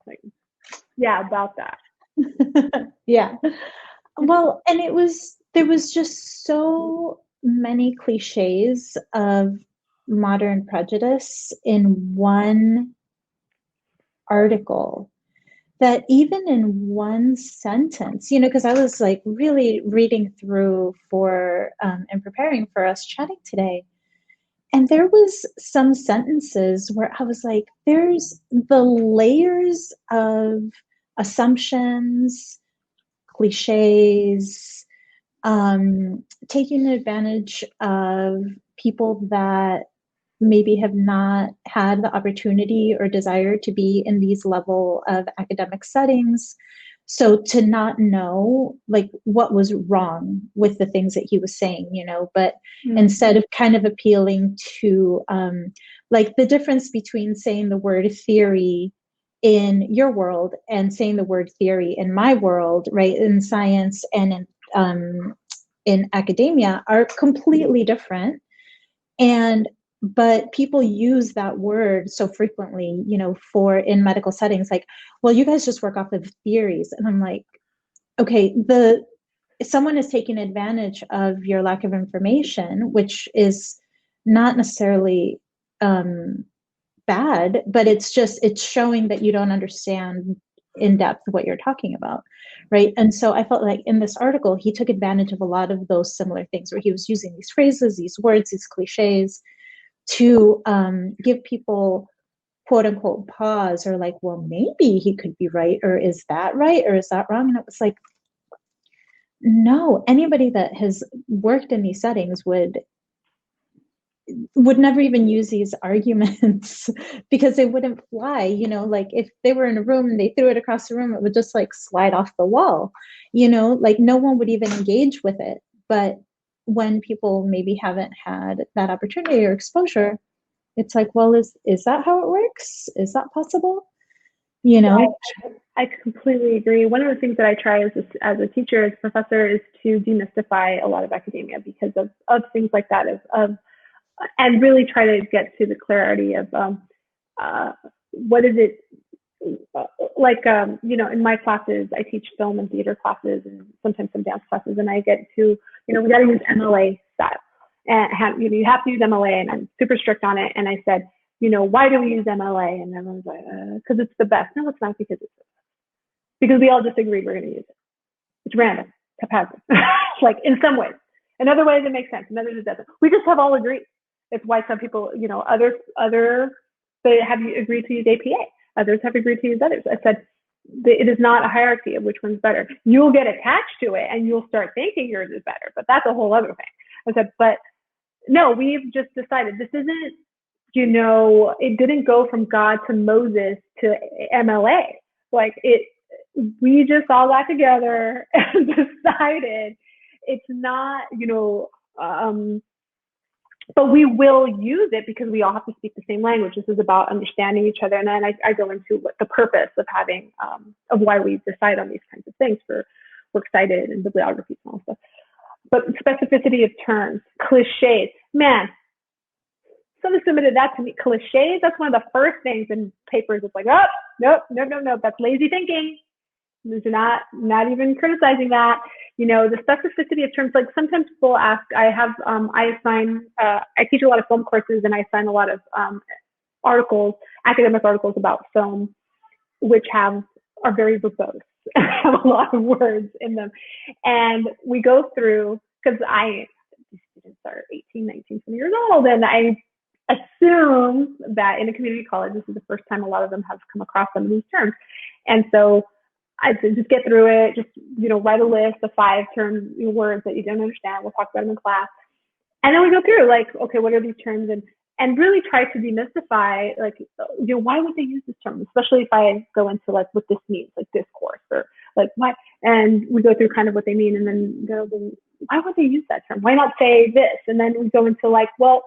Like, yeah, about that. Yeah. Well, and there was just so many cliches of modern prejudice in one article, that even in one sentence, you know, because I was like really reading through for and preparing for us chatting today, and there was some sentences where I was like, there's the layers of assumptions, cliches, taking advantage of people that maybe have not had the opportunity or desire to be in these level of academic settings. So to not know like what was wrong with the things that he was saying, you know, but instead of kind of appealing to like the difference between saying the word theory in your world and saying the word theory in my world, right, in science and in academia, are completely different. But people use that word so frequently, you know, for in medical settings, like, well, you guys just work off of theories. And I'm like, okay, someone is taking advantage of your lack of information, which is not necessarily bad, but it's showing that you don't understand in depth what you're talking about, right? And so I felt like in this article, he took advantage of a lot of those similar things, where he was using these phrases, these words, these cliches, to give people quote unquote pause, or like, well, maybe he could be right, or is that right, or is that wrong? And it was like, no, anybody that has worked in these settings would never even use these arguments because they wouldn't fly, you know, like if they were in a room and they threw it across the room, it would just like slide off the wall, you know, like no one would even engage with it. But when people maybe haven't had that opportunity or exposure, it's like, well, is that how it works? Is that possible? You know? I completely agree. One of the things that I try as a teacher, as a professor, is to demystify a lot of academia because of things like that, and really try to get to the clarity of what is it, you know, in my classes, I teach film and theater classes and sometimes some dance classes, and I get to, you know, we got to use MLA style. And you have to use MLA, and I'm super strict on it. And I said, you know, why do we use MLA? And everyone's like, because it's the best. No, it's not because it's the best. Because we all just agreed we're going to use it. It's random, haphazard, like in some ways. In other ways, it makes sense. In others, it doesn't. We just have all agreed. It's why some people, you know, they have agreed to use APA. Others have agreed to use others. I said, it is not a hierarchy of which one's better. You'll get attached to it and you'll start thinking yours is better, but that's a whole other thing. I said, but no, we've just decided this isn't, you know, it didn't go from God to Moses to MLA. Like we just all got together and decided it's not, you know, but we will use it because we all have to speak the same language. This is about understanding each other. And then I go into what the purpose of having, of why we decide on these kinds of things. We're excited and bibliography and all stuff. But specificity of terms, cliches, man, someone submitted that to me. Cliches, that's one of the first things in papers. It's like, oh, nope, that's lazy thinking. They're not even criticizing that. You know, the specificity of terms, like sometimes people ask, I teach a lot of film courses and I assign a lot of articles, academic articles about film, which are very verbose, have a lot of words in them. And we go through, because these students are 18, 19, 20 years old, and I assume that in a community college, this is the first time a lot of them have come across some of these terms. And so I just get through it, just, you know, write a list of 5 terms, words that you don't understand. We'll talk about them in class. And then we go through, like, okay, what are these terms? And really try to demystify, like, you know, why would they use this term? Especially if I go into, like, what this means, like discourse, or like why, and we go through kind of what they mean, and then go, why would they use that term? Why not say this? And then we go into, like, well,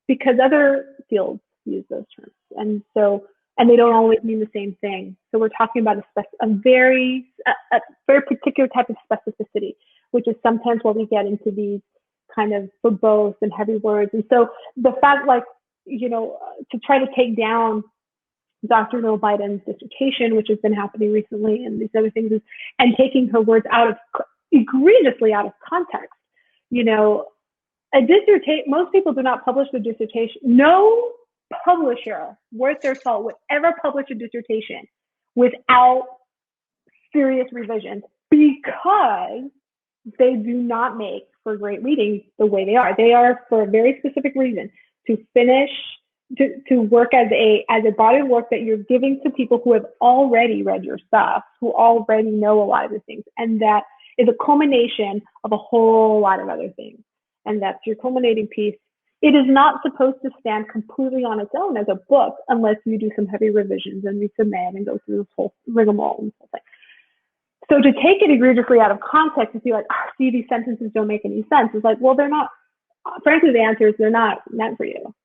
because other fields use those terms. And so, and they don't always mean the same thing. So we're talking about a very particular type of specificity, which is sometimes where we get into these kind of verbose and heavy words. And so the fact, like, you know, to try to take down Dr. Noel Biden's dissertation, which has been happening recently, and these other things, and taking her words egregiously out of context. You know, a dissertation, most people do not publish the dissertation. No publisher worth their salt would ever publish a dissertation without serious revisions, because they do not make for great reading the way they are. They are for a very specific reason, to finish, to work as a body of work that you're giving to people who have already read your stuff, who already know a lot of the things. And that is a culmination of a whole lot of other things. And that's your culminating piece. It is not supposed to stand completely on its own as a book unless you do some heavy revisions and resubmit and go through this whole rigmarole and stuff like that. So to take it egregiously out of context and be like, oh, see, these sentences don't make any sense. It's like, well, they're not, frankly, the answer is they're not meant for you.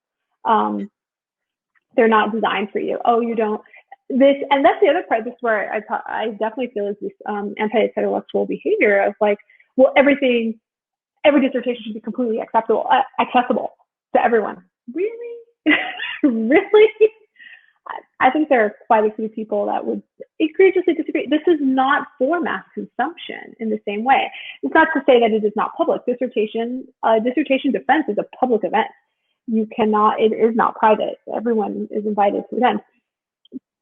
They're not designed for you. Oh, you don't. This, and that's the other part. This is where I definitely feel is this anti-intellectual behavior of like, well, every dissertation should be completely accessible to everyone. Really? Really? I think there are quite a few people that would egregiously disagree. This is not for mass consumption in the same way. It's not to say that it is not public. Dissertation defense is a public event. You cannot, it is not private. Everyone is invited to attend.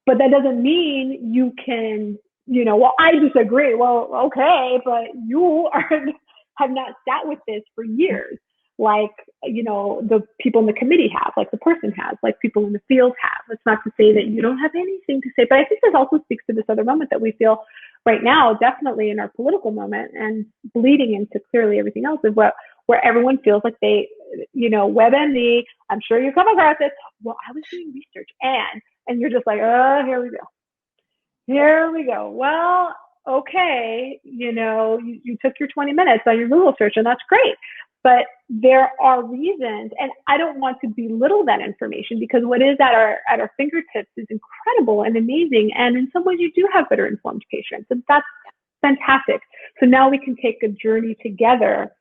But that doesn't mean you can, you know, well, I disagree. Well, okay, but you have not sat with this for years, like, you know, the people in the committee have, like the person has, like people in the field have. It's not to say that you don't have anything to say, but I think this also speaks to this other moment that we feel right now, definitely in our political moment, and bleeding into clearly everything else, is where everyone feels like they, you know, WebMD, I'm sure you come across this, well, I was doing research and you're just like, oh, here we go. Well, okay, you know, you took your 20 minutes on your Google search, and that's great. But there are reasons, and I don't want to belittle that information, because what is at our fingertips is incredible and amazing. And in some ways you do have better informed patients, and that's fantastic. So now we can take a journey together,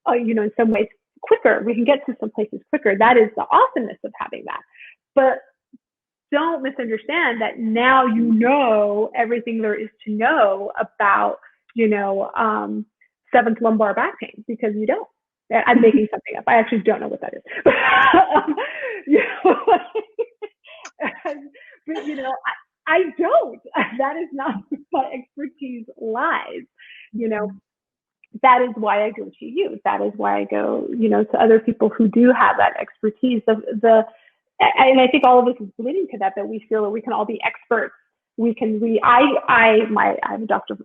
you know, in some ways quicker. We can get to some places quicker. That is the awesomeness of having that. But don't misunderstand that now you know everything there is to know about, seventh lumbar back pain, because you don't. I'm making something up. I actually don't know what that is. But I don't. That is not where my expertise lies. That is why I go to you. That is why I go, to other people who do have that expertise. And I think all of us is leading to that we feel that we can all be experts. I'm a doctor of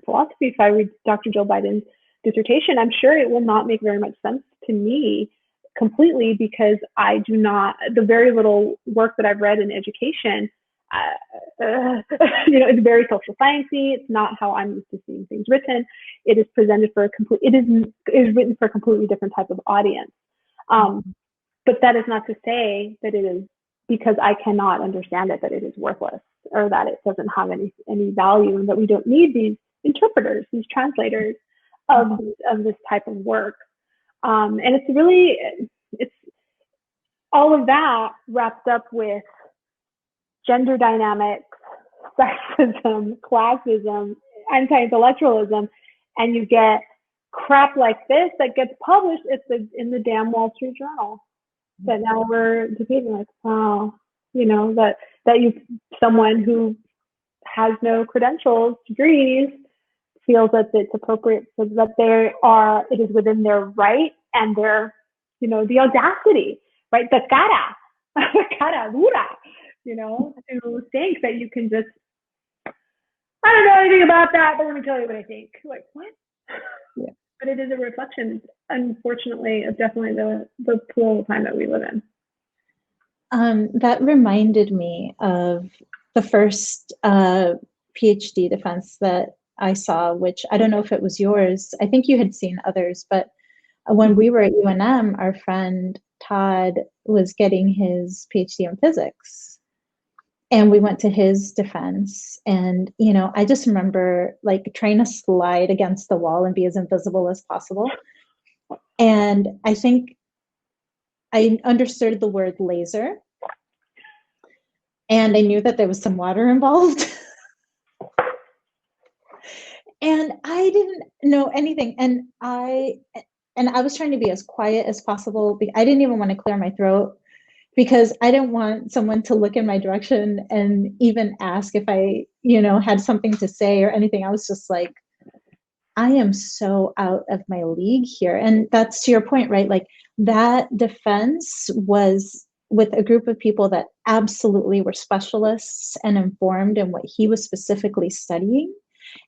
philosophy, so I read Dr. Jill Biden's dissertation. I'm sure it will not make very much sense to me completely, because I do not, the very little work that I've read in education, it's very social sciencey. It's not how I'm used to seeing things written. It is presented it is written for a completely different type of audience. But that is not to say that it is, because I cannot understand it, that it is worthless, or that it doesn't have any value, and that we don't need these interpreters, these translators of this type of work. And it's all of that wrapped up with gender dynamics, sexism, classism, anti-intellectualism, and you get crap like this that gets published in the damn Wall Street Journal. That now we're debating, like, wow, someone who has no credentials, degrees, feels that it's appropriate, so that it is within their right and their, the audacity, right? The cara dura, to think that you can just, I don't know anything about that, but let me tell you what I think. Like, what? Yeah. But it is a reflection, unfortunately, of definitely the plural time that we live in. That reminded me of the first PhD defense that I saw, which I don't know if it was yours. I think you had seen others, but when we were at UNM, our friend Todd was getting his PhD in physics. And we went to his defense, and, I just remember like trying to slide against the wall and be as invisible as possible. And I think I understood the word laser, and I knew that there was some water involved. And I didn't know anything. And I was trying to be as quiet as possible. I didn't even want to clear my throat, because I didn't want someone to look in my direction and even ask if I, had something to say or anything. I was just like, I am so out of my league here. And that's to your point, right? Like, that defense was with a group of people that absolutely were specialists and informed in what he was specifically studying.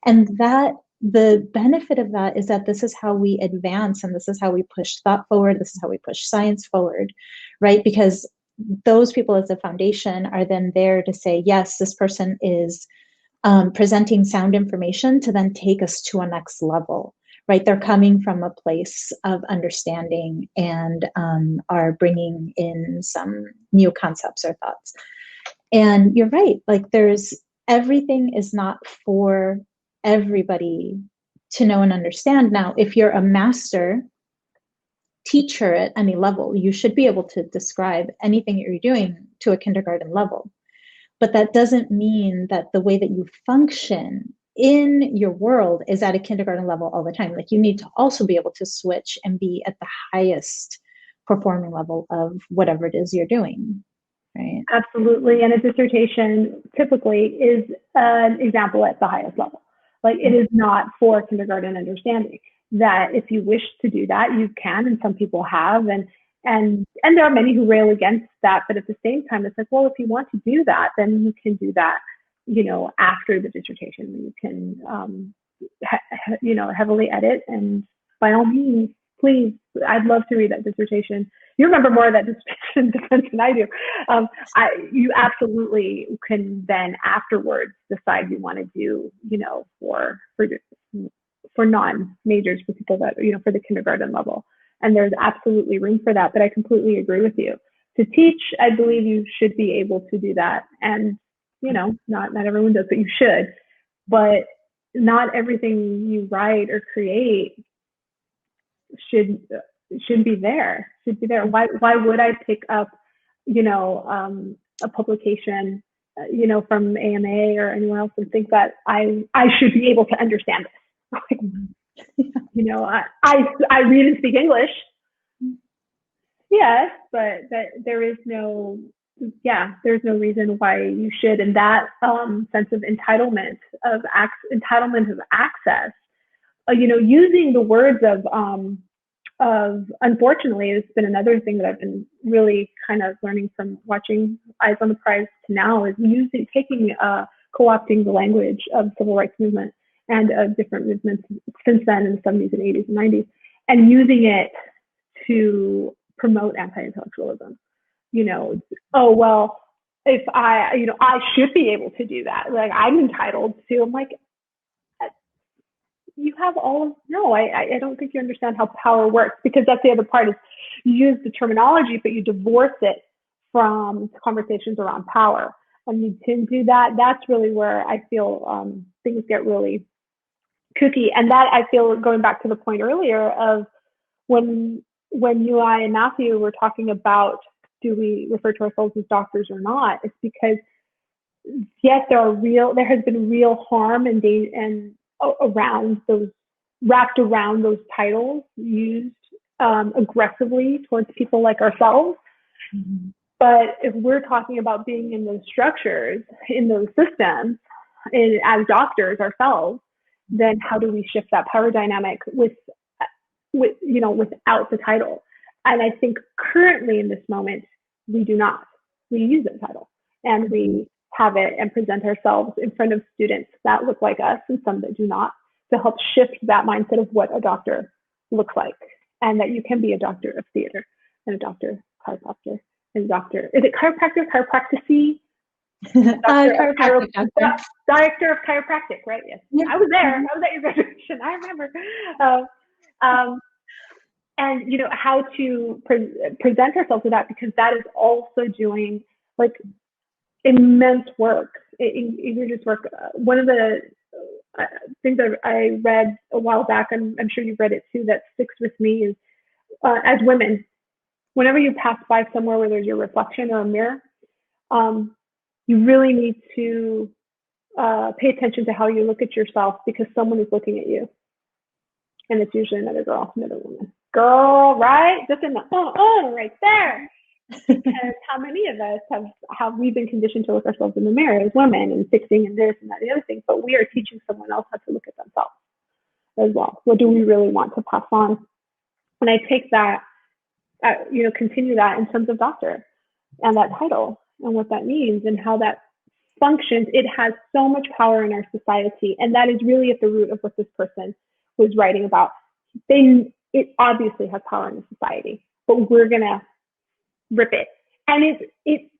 And that the benefit of that is that this is how we advance, and this is how we push thought forward. This is how we push science forward, right? Because those people as a foundation are then there to say, yes, this person is presenting sound information to then take us to a next level, right? They're coming from a place of understanding and are bringing in some new concepts or thoughts. And you're right, like, everything is not for everybody to know and understand. Now, if you're a master teacher at any level, you should be able to describe anything you're doing to a kindergarten level. But that doesn't mean that the way that you function in your world is at a kindergarten level all the time. Like, you need to also be able to switch and be at the highest performing level of whatever it is you're doing. Right. Absolutely. And a dissertation typically is an example at the highest level. Like, it is not for kindergarten understanding. That if you wish to do that, you can, and some people have, and there are many who rail against that. But at the same time, it's like, well, if you want to do that, then you can do that, after the dissertation. You can, heavily edit, and by all means, please, I'd love to read that dissertation. You remember more of that dissertation defense than I do. You absolutely can then afterwards decide you want to do, for non-majors, for people that, for the kindergarten level. And there's absolutely room for that. But I completely agree with you. To teach, I believe you should be able to do that. And, not everyone does, but you should. But not everything you write or create should be there. Why would I pick up, a publication, from AMA or anywhere else and think that I should be able to understand this. I read and speak English. Yes, but there's no reason why you should. And that sense of entitlement of access, using the words of unfortunately, it's been another thing that I've been really kind of learning from watching Eyes on the Prize to now is co-opting the language of civil rights movement and of different movements since then in the 70s and 80s and 90s, and using it to promote anti-intellectualism. Oh, well, if I should be able to do that. Like, I'm entitled to. I'm like, you have I don't think you understand how power works, because that's the other part is you use the terminology, but you divorce it from conversations around power. And you can do that. That's really where I feel things get really kooky. And that I feel, going back to the point earlier of when you, I, and Matthew were talking about, do we refer to ourselves as doctors or not? It's because, yes, there has been real harm and wrapped around those titles used aggressively towards people like ourselves. Mm-hmm. But if we're talking about being in those structures, in those systems, as doctors ourselves, then how do we shift that power dynamic without the title? And I think currently in this moment, we do not. We use the title and we have it and present ourselves in front of students that look like us and some that do not, to help shift that mindset of what a doctor looks like, and that you can be a doctor of theater and a doctor of chiropractor and a doctor. Is it chiropractor, chiropractic? Director of chiropractic, right? Yes. Yeah. I was there. I was at your graduation. I remember. And how to present ourselves with that, because that is also doing like immense work. Indigenous work. One of the things that I read a while back, and I'm sure you've read it too, that sticks with me is, as women, whenever you pass by somewhere where there's your reflection or a mirror, you really need to pay attention to how you look at yourself, because someone is looking at you. And it's usually another girl, another woman. Girl, right? Just in the right there. Because how many of us have we been conditioned to look ourselves in the mirror as women and fixing and this and that and the other thing, but we are teaching someone else how to look at themselves as well. What do we really want to pass on? And I take that, continue that in terms of doctor and that title and what that means and how that functions. It has so much power in our society, and that is really at the root of what this person was writing about. It obviously has power in the society, but we're gonna rip it, and it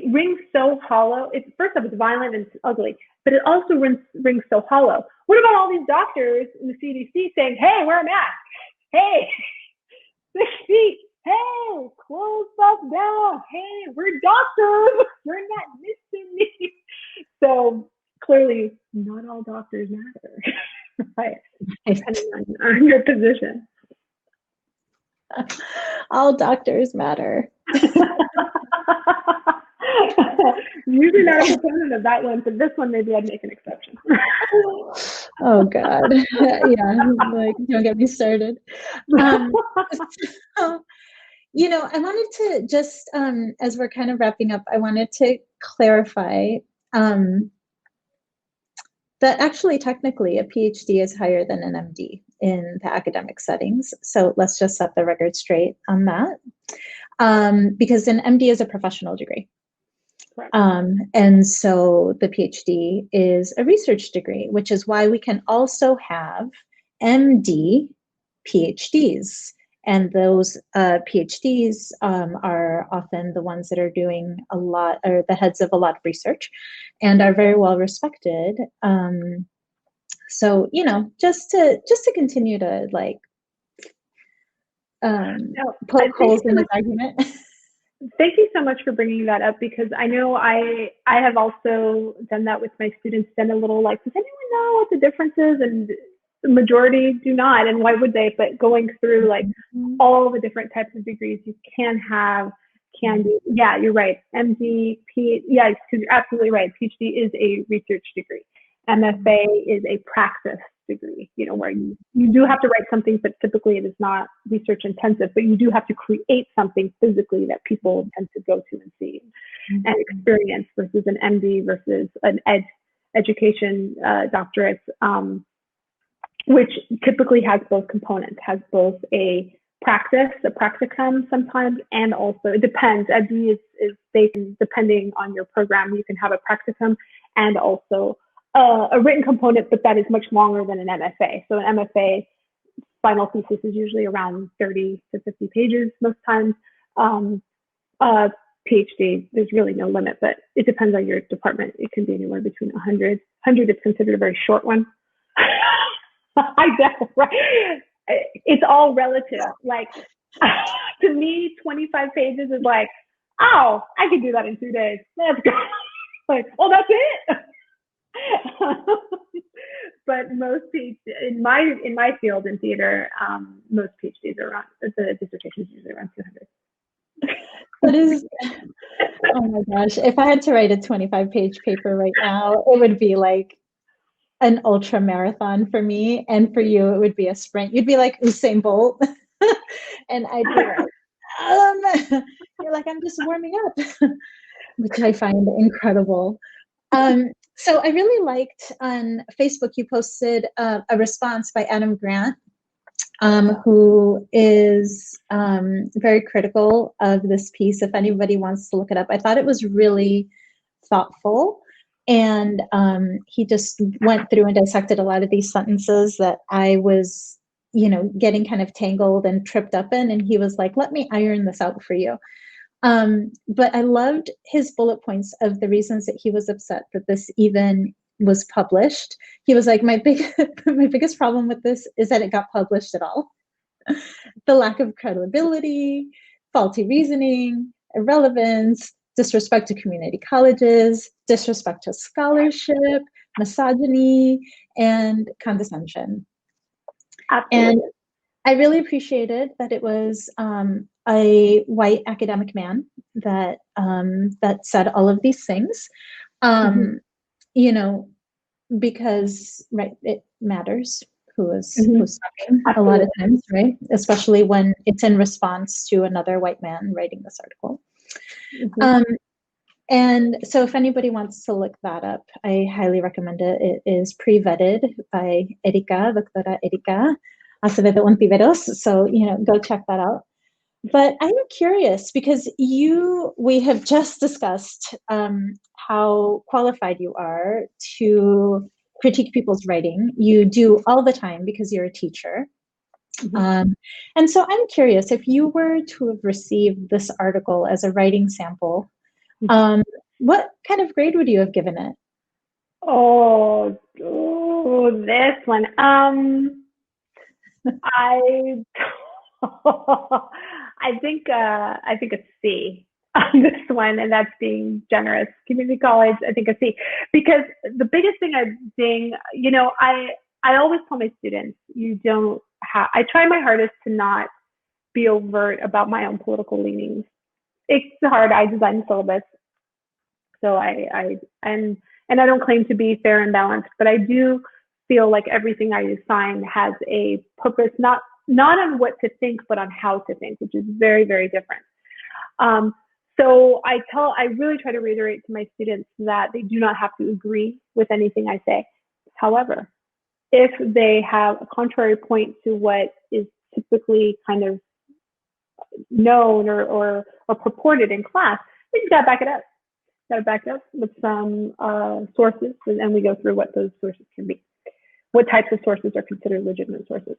rings so hollow. First off, it's violent and it's ugly, but it also rings so hollow. What about all these doctors in the CDC saying, "Hey, wear a mask. Hey, 6 feet. Hey, close stuff down. Hey, we're doctors. You're not missing me." So clearly, not all doctors matter, right? Depending on your position. All doctors matter. Usually not a proponent of that one, but this one maybe I'd make an exception. Oh God, yeah, like don't get me started. So, I wanted to just, as we're kind of wrapping up, I wanted to clarify that actually technically a PhD is higher than an MD in the academic settings. So let's just set the record straight on that, because an MD is a professional degree. And so the PhD is a research degree, which is why we can also have MD PhDs. And those PhDs are often the ones that are doing a lot, or the heads of a lot of research, and are very well respected. So just to continue to like poke holes in this argument. Thank you so much for bringing that up, because I know I have also done that with my students, done a little like, does anyone know what the difference is? And the majority do not, and why would they? But going through like all the different types of degrees you can have can do. Yeah, you're right. MD, yeah, you're absolutely right. PhD is a research degree. MFA is a practice degree, you know, where you do have to write something, but typically it is not research intensive, but you do have to create something physically that people tend to go to and see and experience, versus an MD versus an education doctorate, which typically has both components, has both a practice, a practicum sometimes, and also it depends. MD is based, depending on your program, you can have a practicum and also a written component, but that is much longer than an MFA. So an MFA final thesis is usually around 30 to 50 pages most times. PhD, there's really no limit, but it depends on your department. It can be anywhere between 100. 100 is considered a very short one. I know, right? It's all relative. Like, to me, 25 pages is like, oh, I can do that in 2 days. Let's go. Like, oh, that's it. But most PhD in my field in theater, most PhDs are around, the dissertation is usually around 200. That is, oh my gosh, if I had to write a 25-page paper right now, it would be like an ultra marathon for me, and for you it would be a sprint. You'd be like Usain Bolt and I'd be like, you're like, I'm just warming up, which I find incredible. So I really liked on Facebook, you posted a response by Adam Grant, who is very critical of this piece. If anybody wants to look it up, I thought it was really thoughtful. And he just went through and dissected a lot of these sentences that I was, you know, getting kind of tangled and tripped up in. And he was like, let me iron this out for you. But I loved his bullet points of the reasons that he was upset that this even was published. He was like, my biggest problem with this is that it got published at all. The lack of credibility, faulty reasoning, irrelevance, disrespect to community colleges, disrespect to scholarship, misogyny, and condescension. Absolutely. And I really appreciated that it was a white academic man that that said all of these things, you know, because right, it matters who's talking a lot of times, right? Especially when it's in response to another white man writing this article. And so if anybody wants to look that up, I highly recommend it. It is pre-vetted by Doctora Erika Acevedo-Ontiveros. So, you know, go check that out. But I'm curious because we have just discussed how qualified you are to critique people's writing. You do all the time because you're a teacher. And so I'm curious, if you were to have received this article as a writing sample, what kind of grade would you have given it? Oh, this one. I think a C on this one, and that's being generous. Community college, I think a C, because the biggest thing you know, I always tell my students, I try my hardest to not be overt about my own political leanings. It's hard. I design the syllabus, so I don't claim to be fair and balanced, but I do feel like everything I assign has a purpose, not on what to think, but on how to think, which is very, very different. So I really try to reiterate to my students that they do not have to agree with anything I say. However, if they have a contrary point to what is typically kind of known or purported in class, they just gotta back it up. Gotta back it up with some sources, and we go through what those sources can be. What types of sources are considered legitimate sources.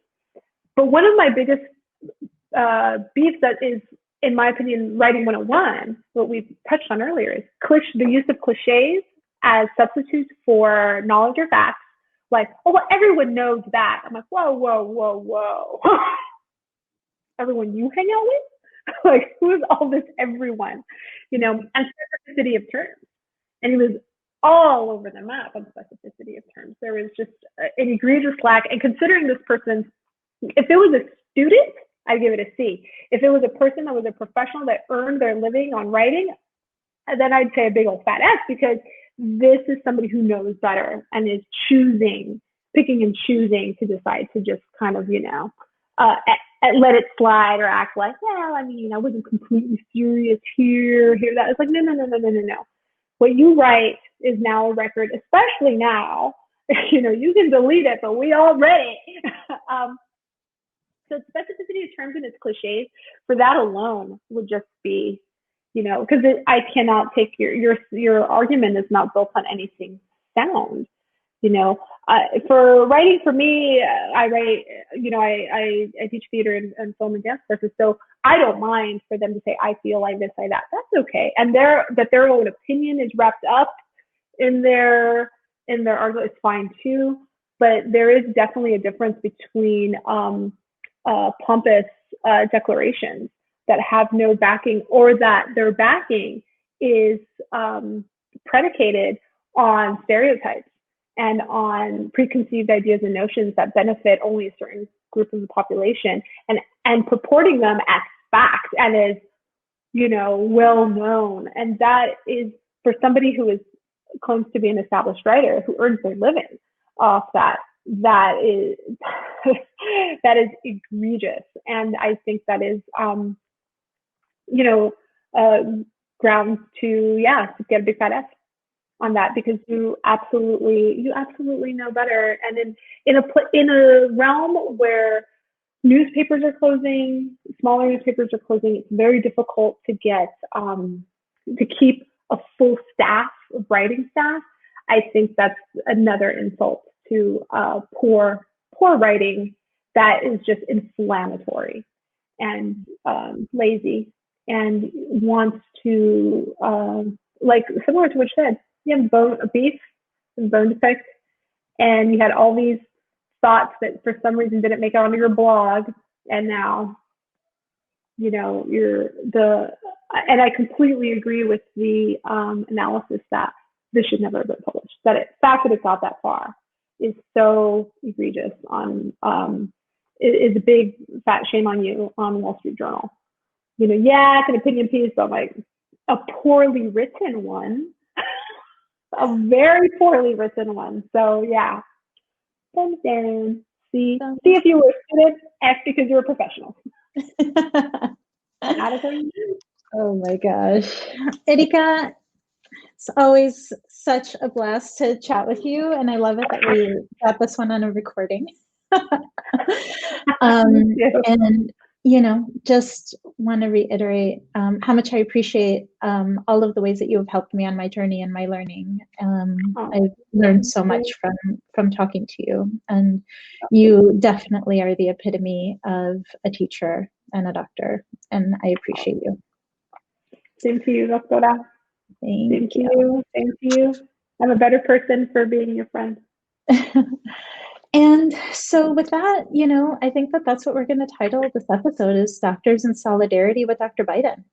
But one of my biggest beefs that is, in my opinion, writing 101, what we touched on earlier, is the use of cliches as substitutes for knowledge or facts. Like, oh, well, everyone knows that. I'm like, whoa, whoa, whoa, whoa. Everyone you hang out with? Like, who is all this everyone? You know, and specificity of terms. And he was all over the map on specificity of terms. There was just an egregious lack. And considering this person, if it was a student I'd give it a C. If it was a person that was a professional that earned their living on writing, then I'd say a big old fat S, because this is somebody who knows better and is picking and choosing to decide to just kind of, let it slide or act like, well, I mean, I wasn't completely serious here, that. It's like, no. What you write is now a record, especially now. You can delete it, but we all read it. So specificity of terms and its cliches, for that alone, would just be, because I cannot take your argument is not built on anything sound. For writing, for me, I write, I teach theater and film and dance courses, so I don't mind for them to say, I feel like this, like that. That's okay. And that their own opinion is wrapped up in their argument is fine too. But there is definitely a difference between pompous declarations that have no backing, or that their backing is predicated on stereotypes and on preconceived ideas and notions that benefit only a certain group of the population, and purporting them as fact and as, well known. And that is, for somebody who claims to be an established writer who earns their living off that is that is egregious. And I think that is grounds to get a big fat F on that, because you absolutely know better. And in a realm where newspapers are closing, smaller newspapers are closing, it's very difficult to get to keep a full staff, of writing staff. I think that's another insult to poor writing that is just inflammatory and lazy, and wants to, like similar to what you said, you have beef and bone defect, and you had all these thoughts that for some reason didn't make it onto your blog, and now and I completely agree with the analysis that this should never have been published. The fact that it got that far is so egregious. Is a big fat shame on you on Wall Street Journal. It's an opinion piece, but like a poorly written one, a very poorly written one. So yeah, thumbs down. See if you were a student, F because you're a professional. Not a thing. Oh my gosh, Erika, it's always such a blast to chat with you, and I love it that we got this one on a recording. And just want to reiterate how much I appreciate all of the ways that you have helped me on my journey and my learning. I've learned so much from talking to you, and you definitely are the epitome of a teacher and a doctor, and I appreciate you. Same to you, Doctora. Thank you. Thank you. I'm a better person for being your friend. And so with that, I think that's what we're going to title this episode, is Doctors in Solidarity with Dr. Biden.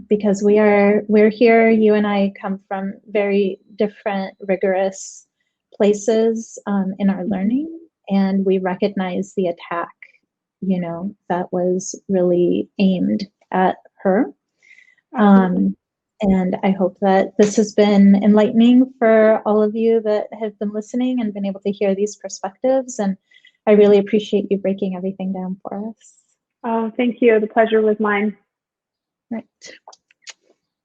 Because we're here, you and I come from very different, rigorous places in our learning, and we recognize the attack, that was really aimed at her. And I hope that this has been enlightening for all of you that have been listening and been able to hear these perspectives. And I really appreciate you breaking everything down for us. Oh, thank you. The pleasure was mine. Right.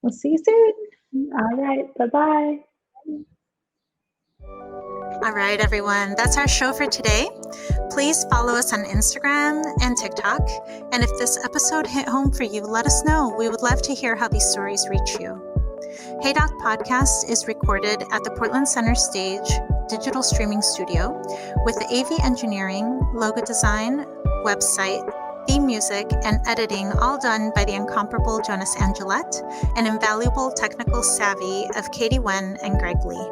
We'll see you soon. All right. Bye-bye. All right, everyone. That's our show for today. Please follow us on Instagram and TikTok. And if this episode hit home for you, let us know. We would love to hear how these stories reach you. Hey Doc Podcast is recorded at the Portland Center Stage digital streaming studio with the AV engineering, logo design, website, theme music, and editing all done by the incomparable Jonas Angelette and invaluable technical savvy of Katie Wen and Greg Lee.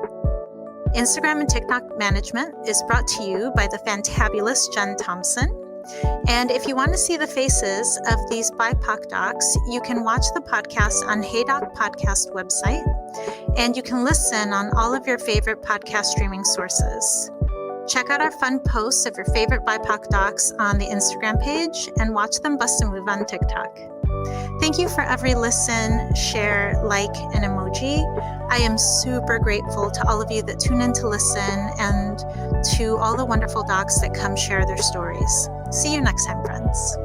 Instagram and TikTok management is brought to you by the fantabulous Jen Thompson. And if you want to see the faces of these BIPOC docs, you can watch the podcast on Hey Doc Podcast website, and you can listen on all of your favorite podcast streaming sources. Check out our fun posts of your favorite BIPOC docs on the Instagram page and watch them bust a move on TikTok. Thank you for every listen, share, like, and emoji. I am super grateful to all of you that tune in to listen and to all the wonderful docs that come share their stories. See you next time, friends.